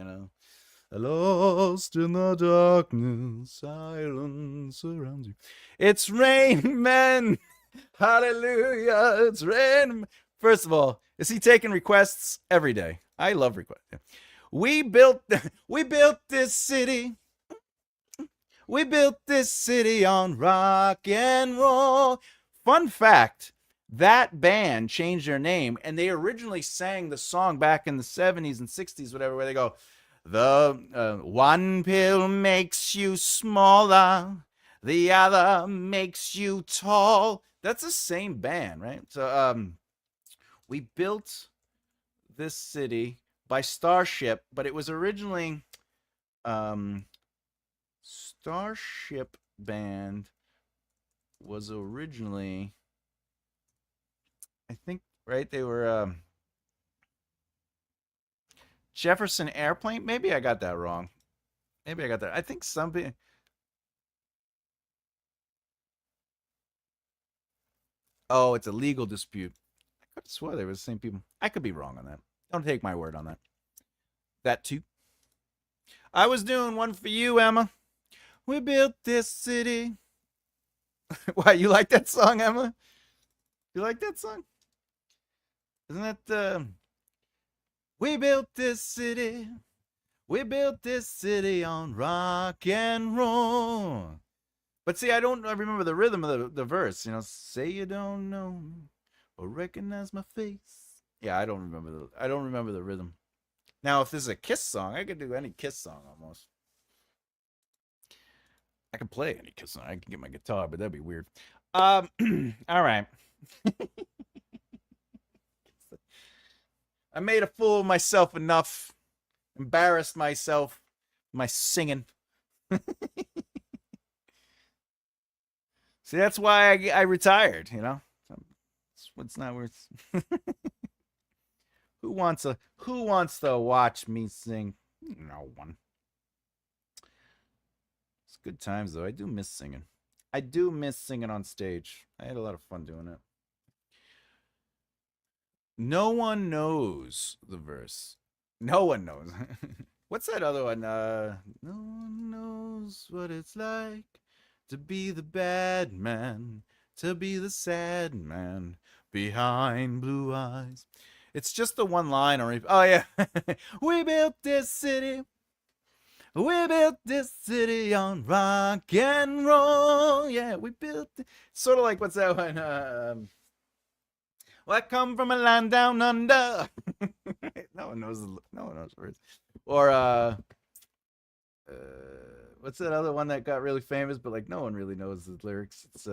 A: Lost in the darkness, silence surrounds you. It's rain, man. Hallelujah. It's rain. First of all, is he taking requests every day? I love requests. We built this city. We built this city on rock and roll. Fun fact, that band changed their name and they originally sang the song back in the 70s and 60s, whatever, where they go, the one pill makes you smaller, the other makes you tall. That's the same band, right? So we built this city by Starship, but it was originally Starship Band was originally, I think, right? They were Jefferson Airplane. Maybe I got that wrong. Maybe I got that. I think some people. Oh, it's a legal dispute. I could have swore they were the same people. I could be wrong on that. Don't take my word on that. That too. I was doing one for you, Emma. We built this city. Why, you like that song, Emma? You like that song? Isn't that We built this city. We built this city on rock and roll. But see, I remember the rhythm of the verse. You know, say you don't know or recognize my face. Yeah, I don't remember the rhythm. Now, if this is a Kiss song, I could do any Kiss song almost. I could play any Kiss song. I can get my guitar, but that'd be weird. All right. I made a fool of myself enough. Embarrassed myself. My singing. See, that's why I retired. You know, it's not worth. Who wants to watch me sing? No one. It's good times though. I do miss singing. I do miss singing on stage. I had a lot of fun doing it. No one knows the verse. No one knows. What's that other one? No one knows what it's like to be the bad man, to be the sad man behind blue eyes. It's just the one line. Oh yeah, we built this city. We built this city on rock and roll. Yeah, we built it. Sort of like what's that one? Well, I come from a land down under. No one knows. No one knows words. Or what's that other one that got really famous, but like no one really knows the lyrics? It's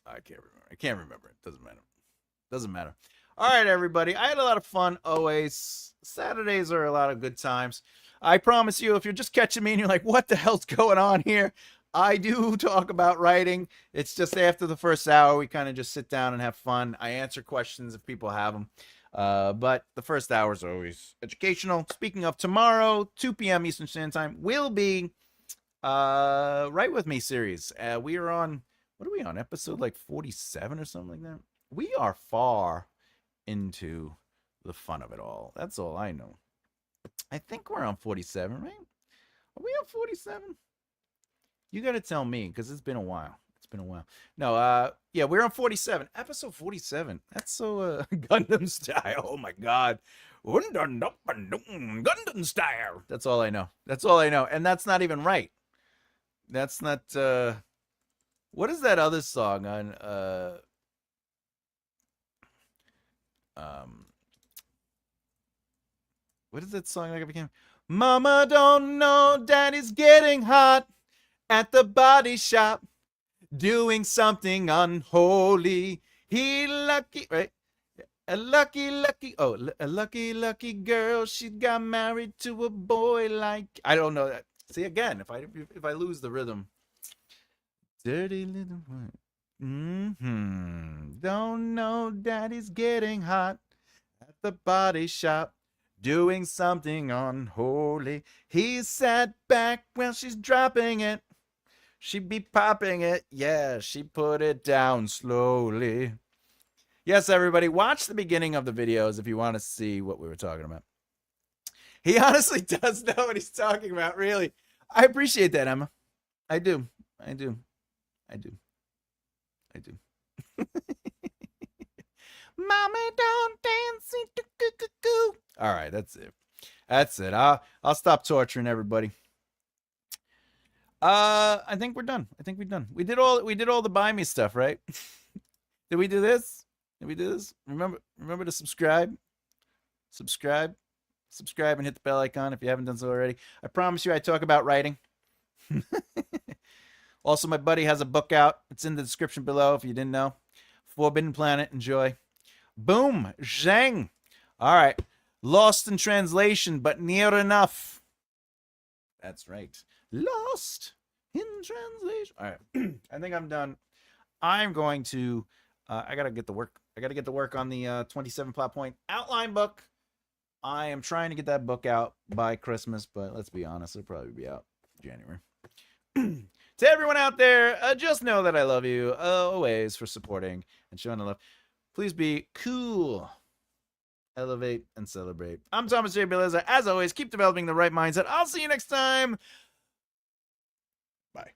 A: I can't remember it. Doesn't matter. All right, everybody. I had a lot of fun always. Saturdays are a lot of good times. I promise you, if you're just catching me and you're like, what the hell's going on here? I do talk about writing. It's just after the first hour, we kind of just sit down and have fun. I answer questions if people have them. But the first hour is always educational. Speaking of tomorrow, 2 p.m. Eastern Standard Time will be Write With Me series. We are on, what are we on? Episode like 47 or something like that? We are far into the fun of it all. That's all I know. I think we're on 47, right? Are we on 47? You got to tell me because it's been a while. No, yeah, we're on 47. Episode 47. That's so Gundam style. Oh my god. Gundam style. That's all I know. And that's not even right. That's not what is that other song on what is that song that became? Mama don't know daddy's getting hot at the body shop doing something unholy. He lucky, right? A lucky girl. She got married to a boy like, I don't know that. See, again, if I lose the rhythm. Dirty little one. Don't know daddy's getting hot at the body shop doing something unholy. He sat back while she's dropping it. She be popping it. Yeah, she put it down slowly. Yes, everybody, watch the beginning of the videos if you want to see what we were talking about. He honestly does know what he's talking about, really. I appreciate that, Emma. I do. Mommy, don't dance. All right, that's it. I'll stop torturing everybody. I think we're done. We did all the buy me stuff, right? Did we do this? Remember to subscribe and hit the bell icon if you haven't done so already. I promise you I talk about writing. Also, my buddy has a book out. It's in the description below if you didn't know. Forbidden Planet. Enjoy. Boom. Zhang. All right. Lost in translation, but near enough. That's right. Lost in translation. All right. I think I'm done. I'm going to, I got to get to work. I got to get to work on the 27 plot point outline book. I am trying to get that book out by Christmas, but let's be honest, it'll probably be out January. To everyone out there, just know that I love you always for supporting and showing the love. Please be cool, elevate, and celebrate. I'm Thomas J. Bellezza. As always, keep developing the right mindset. I'll see you next time. Bye.